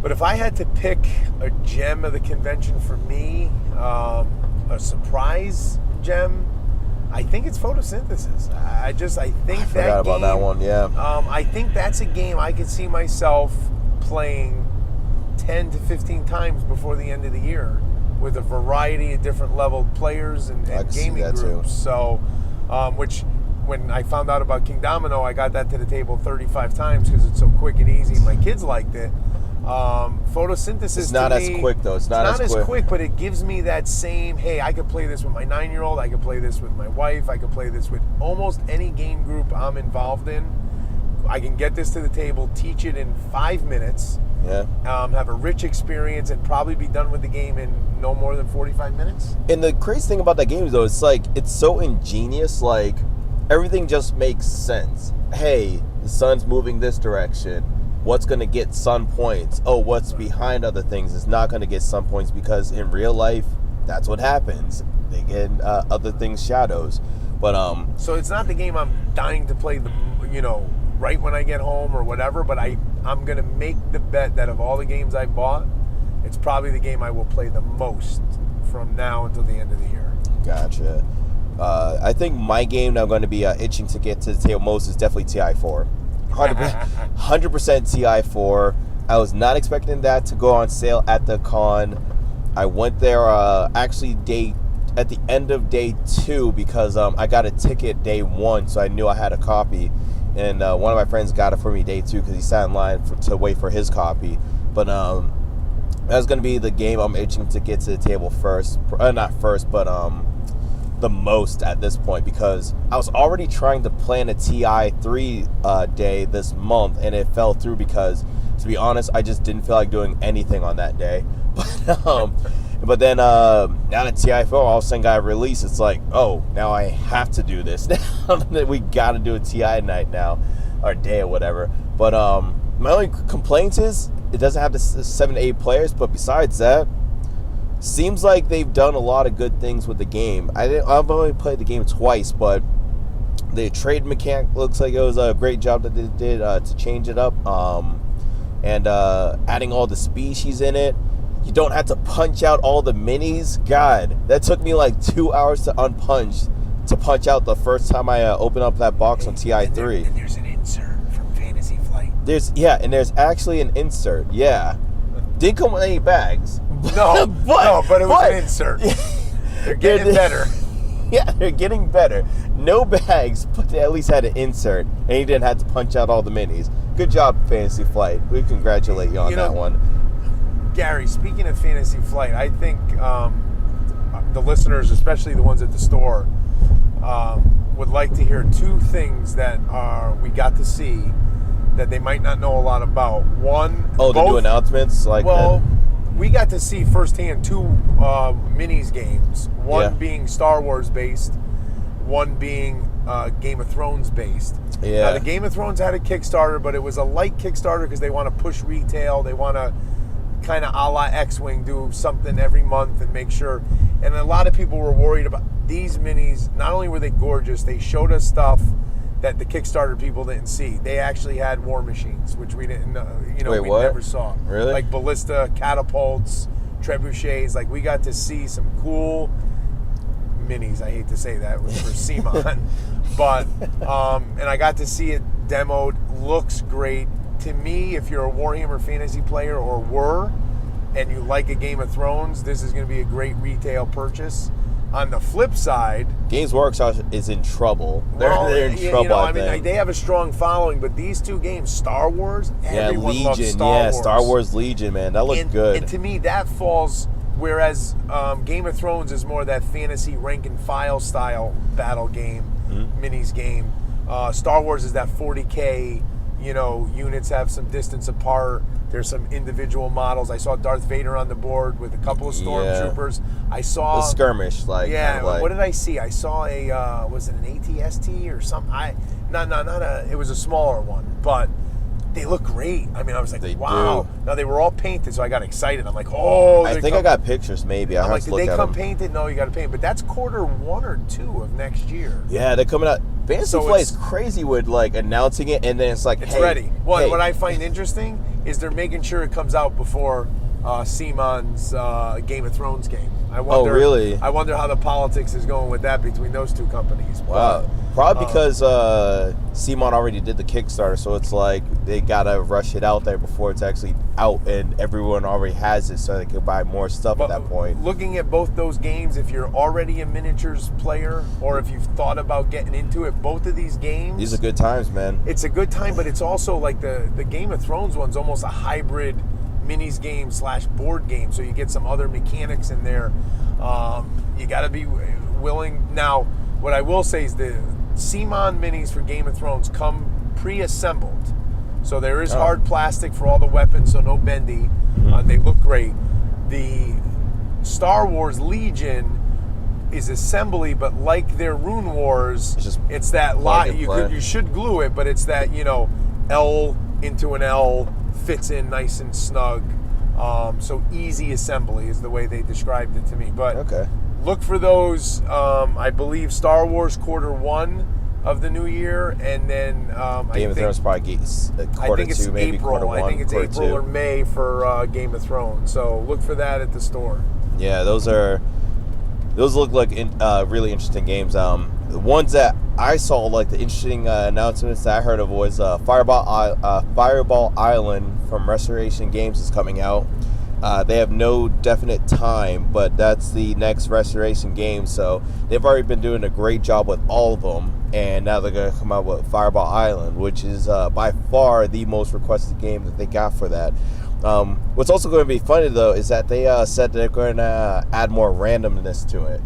But if I had to pick a gem of the convention for me, a surprise gem, I think it's Photosynthesis. I think forgot about that one. Yeah. I think that's a game I could see myself playing 10 to 15 times before the end of the year, with a variety of different leveled players and gaming groups. So, which when I found out about King Domino, I got that to the table 35 times because it's so quick and easy. My kids liked it. Photosynthesis. It's not as quick though. It's not as quick, but it gives me that same. Hey, I could play this with my 9-year-old. I could play this with my wife. I could play this with almost any game group I'm involved in. I can get this to the table, teach it in 5 minutes. Yeah. Have a rich experience and probably be done with the game in no more than 45 minutes. And the crazy thing about that game though, it's so ingenious. Like everything just makes sense. Hey, the sun's moving this direction. What's going to get sun points? Oh, what's behind other things is not going to get sun points, because in real life, that's what happens. They get other things shadows. But so it's not the game I'm dying to play right when I get home or whatever, but I'm going to make the bet that of all the games I bought, it's probably the game I will play the most from now until the end of the year. Gotcha. I think my game that I'm going to be itching to get to the table most is definitely TI4. 100% TI4. I was not expecting that to go on sale at the con. I went there actually at the end of day 2 because I got a ticket day 1, so I knew I had a copy. And one of my friends got it for me day 2 because he sat in line to wait for his copy. But that's going to be the game I'm itching to get to the table first. Not first, but the most at this point, because I was already trying to plan a TI3 day this month, and it fell through because, to be honest, I just didn't feel like doing anything on that day. But then now that TI4 all of a sudden got released, it's like, oh, now I have to do this. Now we got to do a TI night now, or day or whatever. But my only complaint is it doesn't have the 7 to 8 players. But besides that, seems like they've done a lot of good things with the game. I've only played the game twice, but the trade mechanic looks like it was a great job that they did to change it up. And adding all the species in it. You don't have to punch out all the minis. God, that took me like 2 hours to punch out the first time I opened up that box on TI3. And there's an insert from Fantasy Flight. There's actually an insert. Yeah, didn't come with any bags. No, but it was an insert. They're getting better. Yeah, they're getting better. No bags, but they at least had an insert, and you didn't have to punch out all the minis. Good job, Fantasy Flight. We congratulate you on that one. Gary, speaking of Fantasy Flight, I think the listeners, especially the ones at the store, would like to hear 2 things that we got to see that they might not know a lot about. One, the new announcements, we got to see firsthand 2 minis games. One being Star Wars based, one being Game of Thrones based. Yeah. The Game of Thrones had a Kickstarter, but it was a light Kickstarter because they want to push retail. They want to kind of a la X-Wing do something every month and make sure. And a lot of people were worried about these minis. Not only were they gorgeous, they showed us stuff that the Kickstarter people didn't see. They actually had war machines, which we didn't, Wait, we what? never saw. Really? Like ballista, catapults, trebuchets. Like we got to see some cool minis. I hate to say that, it was for CMON. But, and I got to see it demoed. Looks great. To me, if you're a Warhammer Fantasy player and you like a Game of Thrones, this is going to be a great retail purchase. On the flip side, Games Workshop is in trouble. They're in trouble. I mean, they have a strong following, but these 2 games, Star Wars, everyone Legion, loves Star Wars. Star Wars Legion, man, that looked good. And to me, that falls. Whereas Game of Thrones is more that fantasy rank and file style battle game, minis game. Star Wars is that 40K. Units have some distance apart. There's some individual models. I saw Darth Vader on the board with a couple of stormtroopers. I saw the skirmish, what did I see? I saw a was it an ATST or something? It was a smaller one, but they look great. I mean, I was like, wow. Do. Now they were all painted, so I got excited. I'm like, oh. I think I got pictures. Maybe I have to look at them. Did they come painted? No, you got to paint. But that's quarter 1 or 2 of next year. Yeah, they're coming out. Fantasy Flight is crazy with announcing it, and then it's like, it's ready. Well, what I find interesting is they're making sure it comes out before CMON's Game of Thrones game. I wonder, really? I wonder how the politics is going with that between those 2 companies. Wow. Probably because CMON already did the Kickstarter, so it's like they gotta rush it out there before it's actually out and everyone already has it, so they can buy more stuff at that point. Looking at both those games, if you're already a miniatures player or if you've thought about getting into it, both of these games, these are good times, man. It's a good time, but it's also like the Game of Thrones one's almost a hybrid minis game / board game, so you get some other mechanics in there. You got to be willing. Now, what I will say is the CMON minis for Game of Thrones come pre-assembled, so there is hard plastic for all the weapons, so no bendy. They look great. The Star Wars Legion is assembly, but like their Rune Wars, it's that plug lot and you play. you should glue it, but it's that L into an L fits in nice and snug. So easy assembly is the way they described it to me. But Okay. look for those. I believe Star Wars Q1 of the new year, and then Game of Thrones probably gets I quarter think it's two, maybe April. quarter one. I think it's quarter April two. or May for Game of Thrones. So look for that at the store. Yeah, those look like really interesting games. The ones that I saw, like the interesting announcements that I heard of, was Fireball Island from Restoration Games is coming out. They have no definite time, but that's the next Restoration game. So they've already been doing a great job with all of them, and now they're going to come out with Fireball Island, which is by far the most requested game that they got for that. What's also going to be funny though is that they said they're going to add more randomness to it.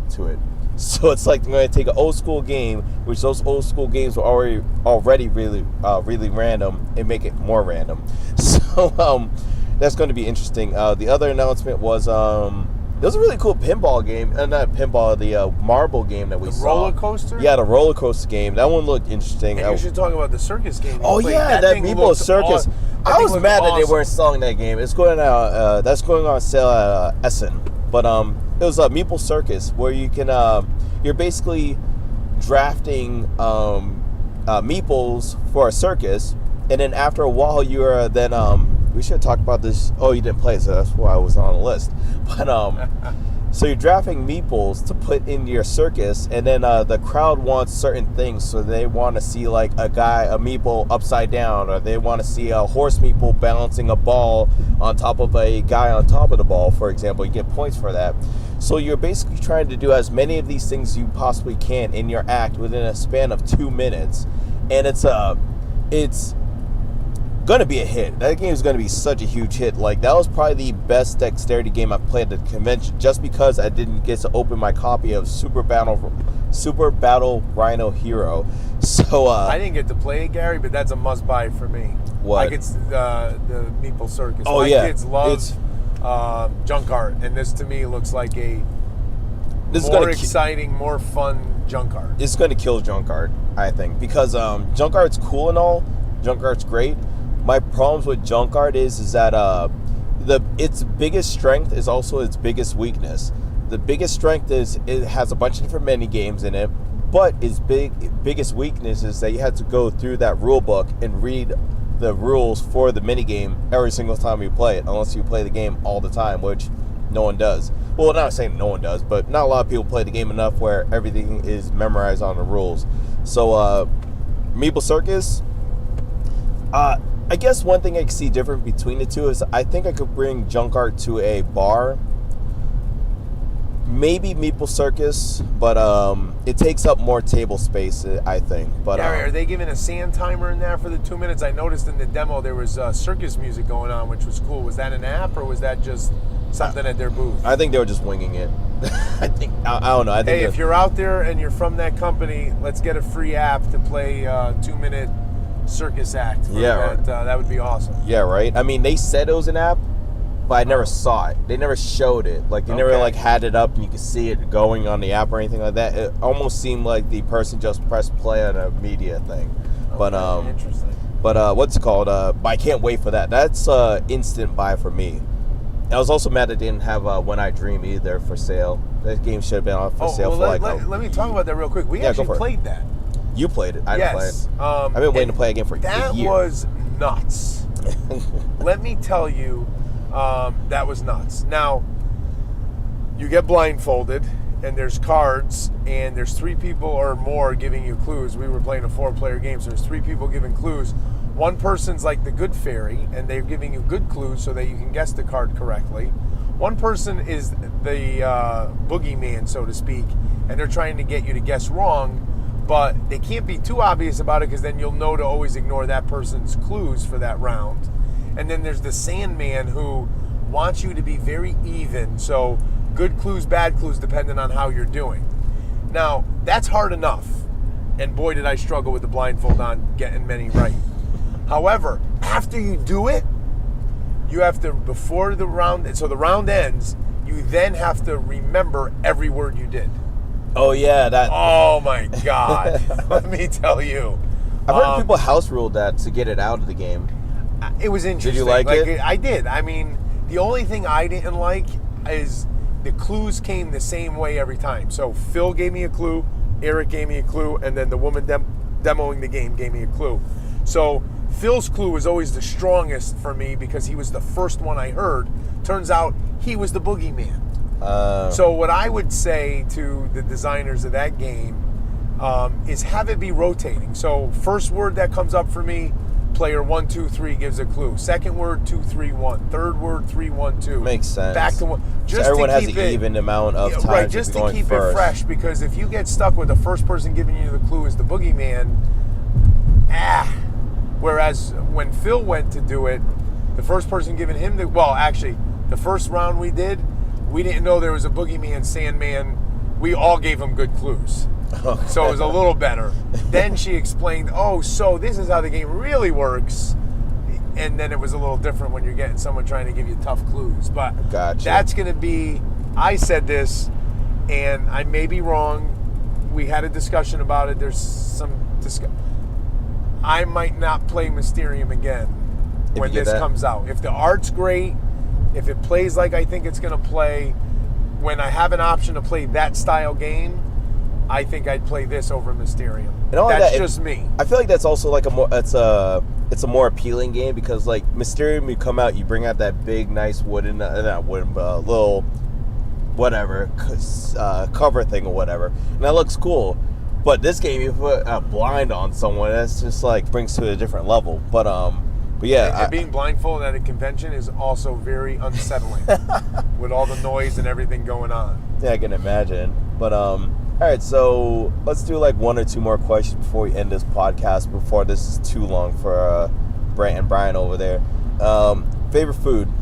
So it's like they're going to take an old school game, which those old school games were already really random, and make it more random. So that's going to be interesting. The other announcement was there was a really cool pinball game, not pinball, the marble game that we saw. The roller coaster? Yeah, the roller coaster game. That one looked interesting. And you should talk about the circus game. Oh yeah, that Meeple Circus. I was mad that they weren't selling that game. It's going out. That's going on sale at Essen. But it was a Meeple Circus where you can you're basically drafting meeples for a circus, and then after a while you're then we should have talked about this. Oh, you didn't play, so that's why I was on the list. But so you're drafting meeples to put in your circus, and then the crowd wants certain things. So they want to see like a meeple upside down, or they want to see a horse meeple balancing a ball on top of a guy on top of the ball, for example. You get points for that. So you're basically trying to do as many of these things you possibly can in your act within a span of 2 minutes, and it's gonna be a hit. That game is gonna be such a huge hit. Like, that was probably the best dexterity game I've played at the convention, just because I didn't get to open my copy of Super Battle Rhino Hero. So I didn't get to play it, Gary, but that's a must buy for me. What? Like, it's the Meeple Circus. Oh, My yeah. kids love junk art, and this to me looks like a more exciting, more fun junk art. It's gonna kill junk art, I think, because junk art's cool and all. Junk art's great. My problems with junk art is that its biggest strength is also its biggest weakness. The biggest strength is it has a bunch of different mini games in it, but its biggest weakness is that you have to go through that rule book and read the rules for the mini game every single time you play it, unless you play the game all the time, which no one does. Well, not saying no one does, but not a lot of people play the game enough where everything is memorized on the rules. So Meeple Circus, I guess one thing I can see different between the two is I think I could bring junk art to a bar. Maybe Meeple Circus, but it takes up more table space, I think. But Gary, are they giving a sand timer in there for the 2 minutes? I noticed in the demo there was circus music going on, which was cool. Was that an app, or was that just something at their booth? I think they were just winging it. I don't know. I think hey, if you're out there and you're from that company, let's get a free app to play 2 minute circus act. Yeah, that would be awesome. Yeah, right. I mean, they said it was an app, but I never saw it. They never showed it. Like, they never like had it up and you could see it going on the app or anything like that. It almost seemed like the person just pressed play on a media thing. But interesting. But what's it called? But I can't wait for that. That's instant buy for me. I was also mad they didn't have When I Dream either for sale. That game should have been on for sale for let me talk about that real quick. We actually played that. You played it. I didn't play it. I've been waiting to play a game for a year. That was nuts. Let me tell you, that was nuts. Now, you get blindfolded, and there's cards, and there's 3 people or more giving you clues. We were playing a 4-player game, so there's 3 people giving clues. One person's like the good fairy, and they're giving you good clues so that you can guess the card correctly. One person is the boogeyman, so to speak, and they're trying to get you to guess wrong, but they can't be too obvious about it because then you'll know to always ignore that person's clues for that round. And then there's the Sandman, who wants you to be very even, so good clues, bad clues, depending on how you're doing. Now, that's hard enough, and boy did I struggle with the blindfold on getting many right. However, after you do it, you have to, before the round, so the round ends, you then have to remember every word you did. Oh yeah, that. Oh my God! Let me tell you. I've heard people house ruled that to get it out of the game. It was interesting. Did you like it? I did. I mean, the only thing I didn't like is the clues came the same way every time. So Phil gave me a clue, Eric gave me a clue, and then the woman demoing the game gave me a clue. So Phil's clue was always the strongest for me because he was the first one I heard. Turns out he was the boogeyman. So what I would say to the designers of that game is have it be rotating. So first word that comes up for me, player 1, 2, 3 gives a clue. Second word 2, 3, 1. Third word 3, 1, 2. Makes sense. Back to one. Just so everyone has an even amount of time. Right, just to keep it fresh. Because if you get stuck with the first person giving you the clue is the boogeyman, Whereas when Phil went to do it, the first person giving him the first round we didn't know there was a boogeyman, Sandman. We all gave him good clues. Okay. So it was a little better. Then she explained, so this is how the game really works. And then it was a little different when you're getting someone trying to give you tough clues. But gotcha. That's going to be, I said this, and I may be wrong. We had a discussion about it. There's some discussion. I might not play Mysterium again when this comes out. If the art's great, if it plays like I think it's going to play, when I have an option to play that style game, I think I'd play this over Mysterium. That's just me. I feel like that's also like it's a more appealing game because like Mysterium, you come out, you bring out that big, nice wooden, little whatever cover thing or whatever, and that looks cool. But this game, you put a blind on someone, that's just like brings to a different level. But yeah, and being blindfolded at a convention is also very unsettling with all the noise and everything going on. Yeah, I can imagine. But all right, so let's do like one or two more questions before we end this podcast. Before this is too long for Brant and Brian over there. Favorite food?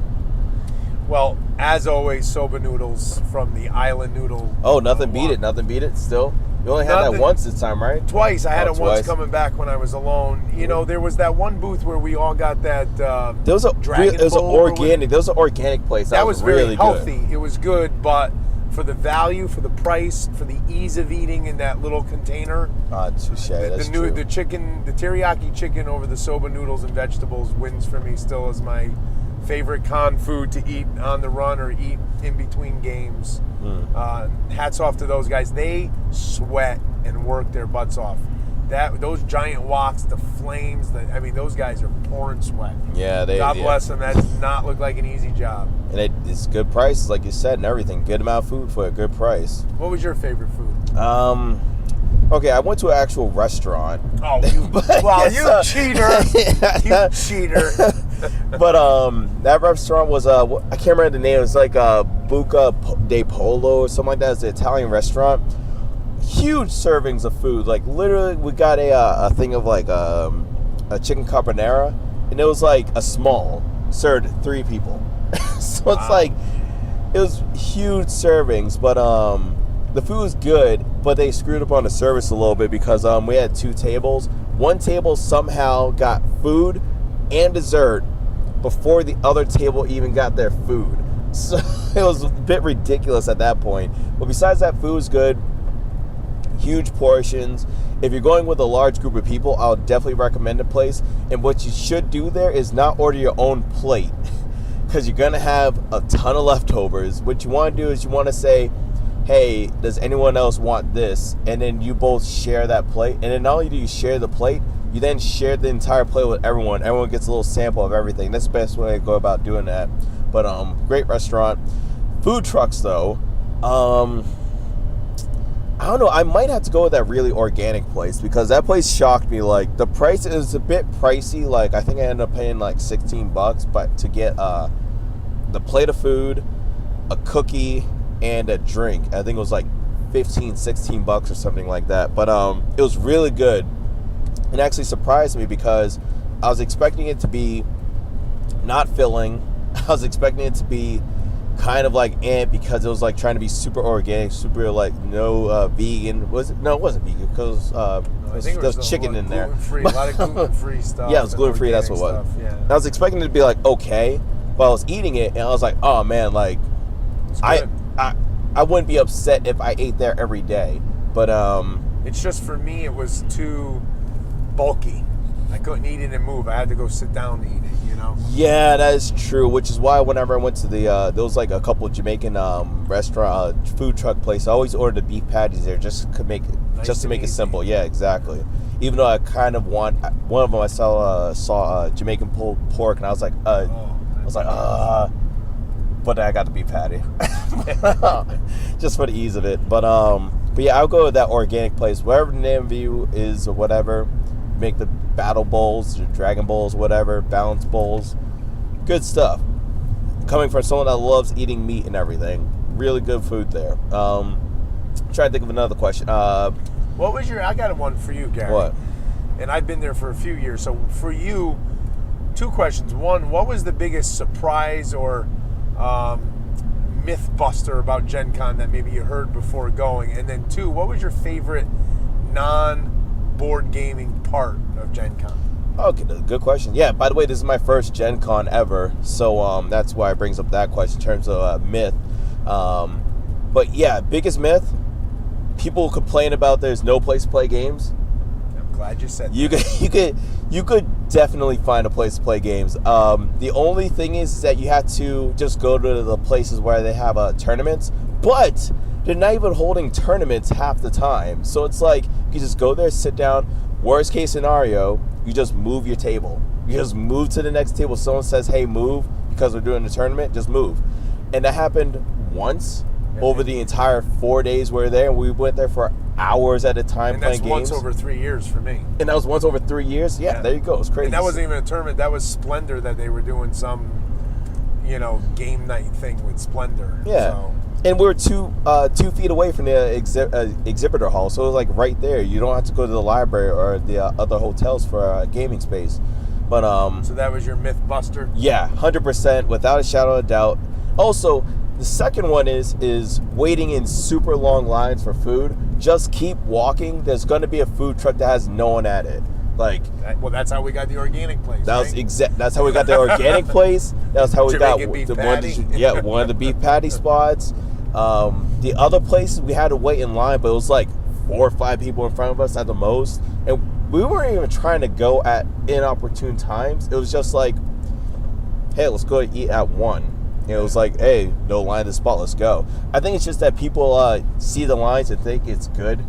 Well, as always, soba noodles from the Island Noodle. Oh, nothing beat it. Nothing beat it. Still. You only had that once this time, right? Twice. I had it once coming back when I was alone. You know, there was that one booth where we all got that there was an organic place. That was really healthy. Good. It was good, but for the value, for the price, for the ease of eating in that little container. Touche. That's true. The chicken, the teriyaki chicken over the soba noodles and vegetables wins for me still as my favorite con food to eat on the run or eat in between games. Hats off to those guys. They sweat and work their butts off. Those giant woks, the flames, those guys are pouring sweat. Yeah, God bless them. That does not look like an easy job. And it's good prices, like you said, and everything. Good amount of food for a good price. What was your favorite food? Okay, I went to an actual restaurant. Oh, you cheater! You cheater! But that restaurant was I can't remember the name. It was like Buca de Polo or something like that. It's an Italian restaurant. Huge servings of food. Like literally, we got a thing of like a chicken carbonara, and it was like a small served 3 people. So it's like it was huge servings, but the food was good, but they screwed up on the service a little bit because we had 2 tables. One table somehow got food and dessert before the other table even got their food. So it was a bit ridiculous at that point. But besides that, food was good. Huge portions. If you're going with a large group of people, I would definitely recommend the place. And what you should do there is not order your own plate because you're going to have a ton of leftovers. What you want to do is you want to say, hey, does anyone else want this? And then you both share that plate. And then not only do you share the plate, you then share the entire plate with everyone. Everyone gets a little sample of everything. That's the best way to go about doing that. But great restaurant. Food trucks, though. I don't know. I might have to go with that really organic place because that place shocked me. Like, the price is a bit pricey. Like, I think I ended up paying like $16, but to get the plate of food, a cookie, and a drink, I think it was like $15-16 or something like that. But it was really good. It actually surprised me because I was expecting it to be not filling. I was expecting it to be kind of like because it was like trying to be super organic, super like no vegan. Was it? No, it wasn't vegan because there was chicken in there. Gluten-free, a lot of gluten-free stuff. Yeah, it was gluten-free. That's what it was. Yeah. I was expecting it to be like okay, but I was eating it and I was like, oh man, like I I wouldn't be upset if I ate there every day. But it's just for me, it was too bulky. I couldn't eat it and move. I had to go sit down to eat it, you know? yeah, that is true. Which is why whenever I went to the there was like a couple of Jamaican restaurant food truck place, I always ordered the beef patties there just to make it simple. Yeah, exactly. Even though I kind of want one of them, I saw Jamaican pulled pork, and I was like, but I got the beef patty just for the ease of it. But yeah, I'll go with that organic place, wherever the name of you is or whatever. Make the battle bowls, or dragon bowls, whatever, balance bowls, good stuff. Coming from someone that loves eating meat and everything, really good food there. Trying to think of another question. What was I got one for you, Gary. What? And I've been there for a few years. So for you, 2 questions. One, what was the biggest surprise or myth buster about Gen Con that maybe you heard before going? And then 2, what was your favorite non-board gaming part of Gen Con? Okay, good question. Yeah, by the way, this is my first Gen Con ever, so that's why it brings up that question in terms of myth. But yeah, biggest myth, people complain about there's no place to play games. I'm glad you said that. You could definitely find a place to play games. The only thing is that you have to just go to the places where they have tournaments, but they're not even holding tournaments half the time. So it's like you just go there, sit down. Worst case scenario, you just move your table. You just move to the next table. Someone says, hey, move, because we're doing the tournament, just move. And that happened once over the entire 4 days we were there, and we went there for hours at a time playing games. And that's once over 3 years for me. And that was once over 3 years? Yeah, there you go. It's crazy. And that wasn't even a tournament. That was Splendor that they were doing some, game night thing with Splendor. Yeah. So. And we're 2 feet away from the exhibitor hall, so it was like right there. You don't have to go to the library or the other hotels for a gaming space. But so that was your myth buster? Yeah, 100%, without a shadow of a doubt. Also, the second one is waiting in super long lines for food. Just keep walking. There's going to be a food truck that has no one at it. Well, that's how we got the organic place. That's how we got the organic place. That's how we got one of the beef patty spots. The other places we had to wait in line, but it was like 4 or 5 people in front of us at the most, and we weren't even trying to go at inopportune times. It was just like, hey, let's go eat at 1. And it was like, hey, no line at the spot, let's go. I think it's just that people see the lines and think it's good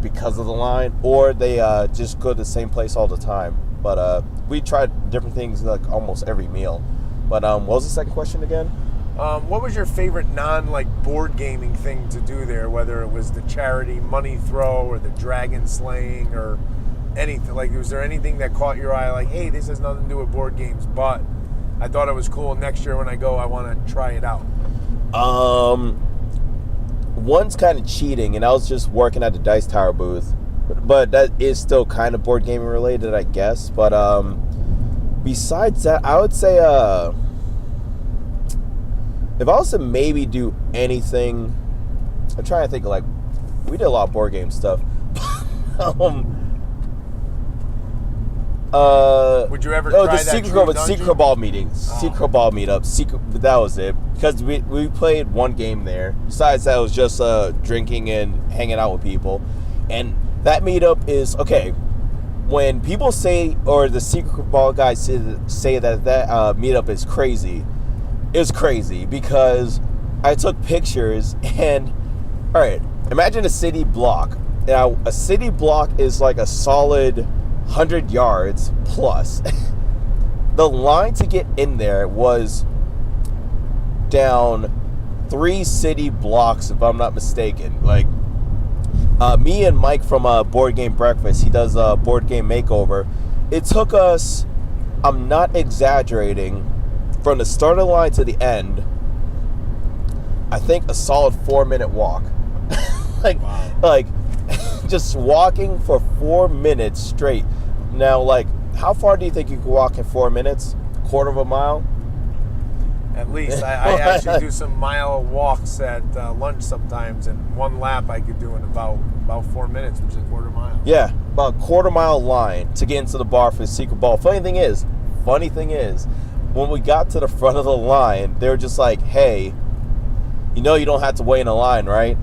because of the line, or they just go to the same place all the time. But we tried different things like almost every meal. But what was the second question again? What was your favorite board gaming thing to do there, whether it was the charity money throw or the dragon slaying or anything? Was there anything that caught your eye, like, hey, this has nothing to do with board games, but I thought it was cool, next year when I go, I want to try it out? One's kind of cheating, and I was just working at the Dice Tower booth, but that is still kind of board gaming related, I guess. But besides that, I would say if I was to maybe do anything, I'm trying to think we did a lot of board game stuff. Would you ever try the Secret Cabal meeting, Secret Cabal meetup, that was it, because we played one game there. Besides that, it was just drinking and hanging out with people, and that meetup is okay. When people say, or the Secret Cabal guys say that meetup is crazy, it's crazy because I took pictures, and all right, imagine a city block. Now, a city block is like a solid 100 yards plus. The line to get in there was down 3 city blocks, if I'm not mistaken. Me and Mike from Board Game Breakfast, he does a Board Game Makeover. It took us, I'm not exaggerating, from the start of the line to the end, I think a solid 4-minute walk. Just walking for 4 minutes straight. Now, how far do you think you can walk in 4 minutes? Quarter of a mile? At least. I actually do some mile walks at lunch sometimes, and one lap I could do in about 4 minutes, which is a quarter mile. Yeah, about a quarter mile line to get into the bar for the Secret Ball. Funny thing is, when we got to the front of the line, they were just like, hey, you know you don't have to wait in a line, right?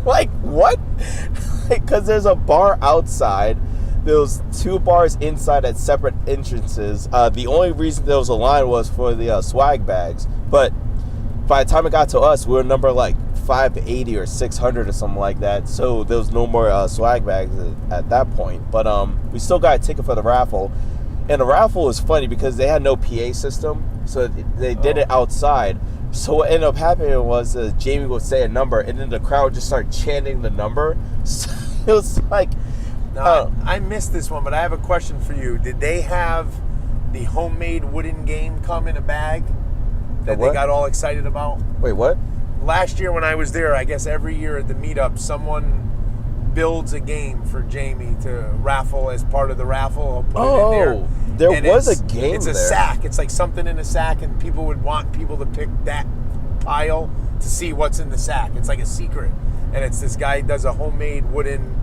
Like, what? Because there's a bar outside. There's 2 bars inside at separate entrances. The only reason there was a line was for the swag bags. But by the time it got to us, we were number like 580 or 600 or something like that. So there was no more swag bags at that point. But we still got a ticket for the raffle. And the raffle was funny because they had no PA system. So they did it outside. So what ended up happening was Jamie would say a number, and then the crowd would just start chanting the number. So it was like... No, I missed this one, but I have a question for you. Did they have the homemade wooden game come in a bag that they got all excited about? Wait, what? Last year when I was there, I guess every year at the meetup, someone builds a game for Jamie to raffle as part of the raffle. He'll put it in there. There was a game. It's a sack. It's like something in a sack, and people would want people to pick that pile to see what's in the sack. It's like a secret, and it's this guy does a homemade wooden,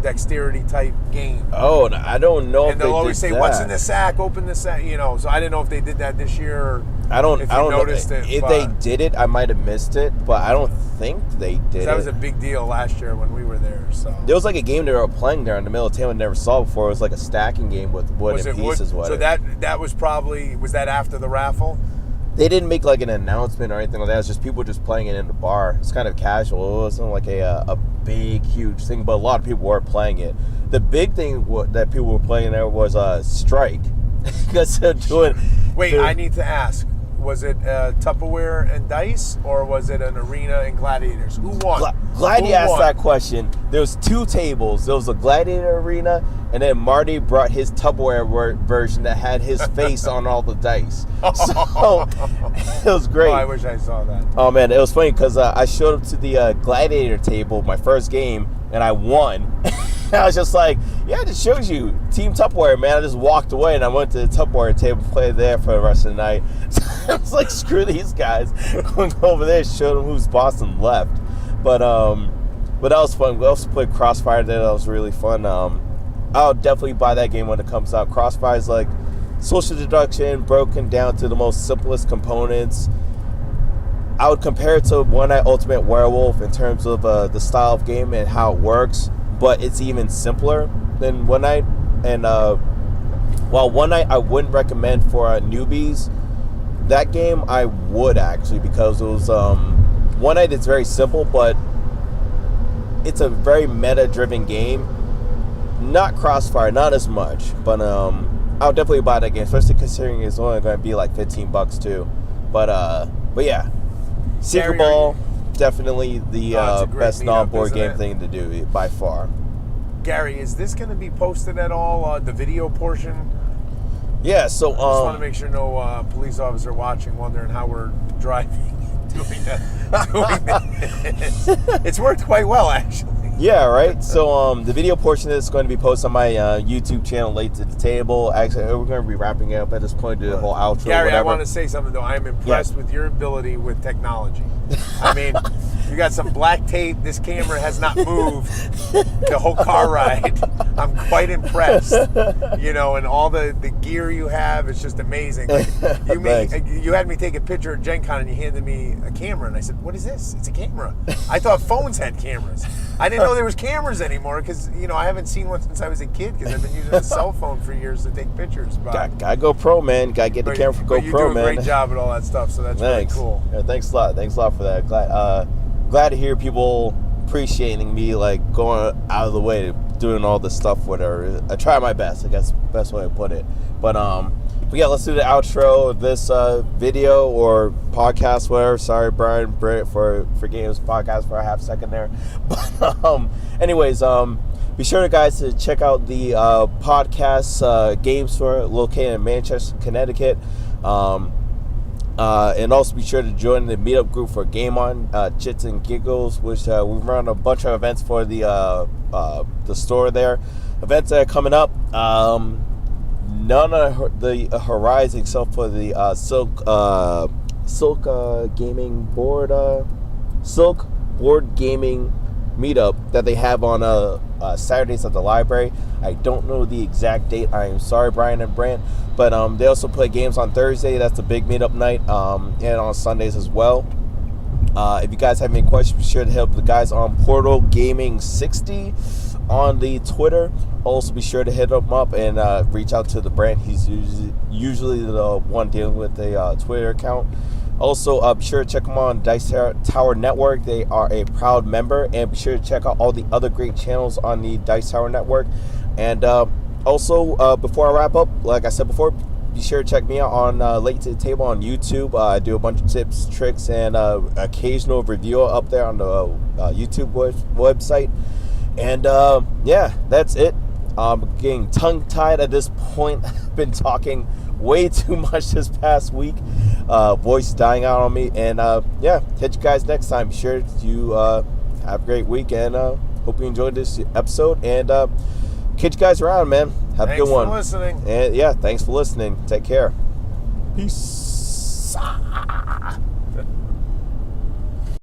dexterity type game. Oh, I don't know. And they'll always say, "What's in the sack? Open the sack." So I didn't know if they did that this year. Or I don't noticed know. it. If they did it, I might have missed it, but I don't think they did. That was a big deal last year when we were there. So there was like a game they were playing there in the middle of town I never saw before. It was like a stacking game with wooden pieces. So that was probably, was that after the raffle? They didn't make like an announcement or anything like that. It was just people just playing it in the bar. It's kind of casual. It wasn't like a big, huge thing, but a lot of people were playing it. The big thing that people were playing there was Strike. Because they're doing... Wait, I need to ask. Was it Tupperware and Dice, or was it an Arena and Gladiators? Who won? Glad you asked that question. There was 2 tables. There was a Gladiator Arena, and then Marty brought his Tupperware version that had his face on all the dice. So it was great. Oh, I wish I saw that. Oh man, it was funny because I showed up to the Gladiator table, my first game, and I won. I was just like, yeah, it just shows you Team Tupperware, man. I just walked away and I went to the Tupperware table, played there for the rest of the night. So I was like, screw these guys. Going over there, showed them who's boss and left. But that was fun. We also played Crossfire there. That was really fun. I'll definitely buy that game when it comes out. Crossfire is like social deduction broken down to the most simplest components. I would compare it to One Night Ultimate Werewolf in terms of the style of game and how it works, but it's even simpler than One Night. And while One Night I wouldn't recommend for newbies, that game I would actually, because it was One Night is very simple, but it's a very meta-driven game. Not Crossfire, not as much, but I'll definitely buy that game, especially considering it's only going to be like $15 too. But yeah. Secret Ball, definitely the best non-board game thing to do by far. Gary, is this going to be posted at all, the video portion? Yeah, so... I just want to make sure no police officer watching wondering how we're driving doing this. It's worked quite well, actually. Yeah, right? So the video portion is going to be posted on my YouTube channel, Late to the Table. Actually, we're going to be wrapping it up at this point, do the whole outro. Gary, whatever. I want to say something, though. I'm impressed with your ability with technology. I mean, you got some black tape. This camera has not moved the whole car ride. I'm quite impressed. And all the gear you have, it's just amazing. Like, you had me take a picture at Gen Con and you handed me a camera, and I said, what is this? It's a camera. I thought phones had cameras. I didn't know there was cameras anymore because, I haven't seen one since I was a kid because I've been using a cell phone for years to take pictures. But gotta go pro, man. Gotta get the camera for GoPro, man. You do a great job at all that stuff, so that's really cool. Yeah, thanks a lot. Thanks a lot for that. Glad to hear people appreciating me, like, going out of the way to doing all this stuff with her. I try my best. I guess the best way to put it. But yeah, let's do the outro of this video or podcast, whatever. Sorry, Brian, Britt, for getting this podcast for a half second there. But anyways, be sure, guys, to check out the podcast game store located in Manchester, Connecticut. And also be sure to join the meetup group for Game On, Chits and Giggles, which we run a bunch of events for the store there. Events that are coming up. None of the horizon except for the Silk gaming board, Silk board gaming meetup that they have on Saturdays at the library. I don't know the exact date. I am sorry, Brian and Brant, but they also play games on Thursday. That's the big meetup night, and on Sundays as well. If you guys have any questions, be sure to hit up the guys on Portal Gaming 60 on the Twitter. Also, be sure to hit him up and reach out to the brand. He's usually the one dealing with the Twitter account. Also, be sure to check them on Dice Tower Network. They are a proud member. And be sure to check out all the other great channels on the Dice Tower Network. And also, before I wrap up, like I said before, be sure to check me out on Late to the Table on YouTube. I do a bunch of tips, tricks, and occasional review up there on the YouTube website. And yeah, that's it. I'm getting tongue-tied at this point. I've been talking way too much this past week. Voice dying out on me. And yeah, catch you guys next time. Be sure you have a great week, and hope you enjoyed this episode. And catch you guys around, man. Have a good one. Thanks for listening. And yeah, thanks for listening. Take care. Peace.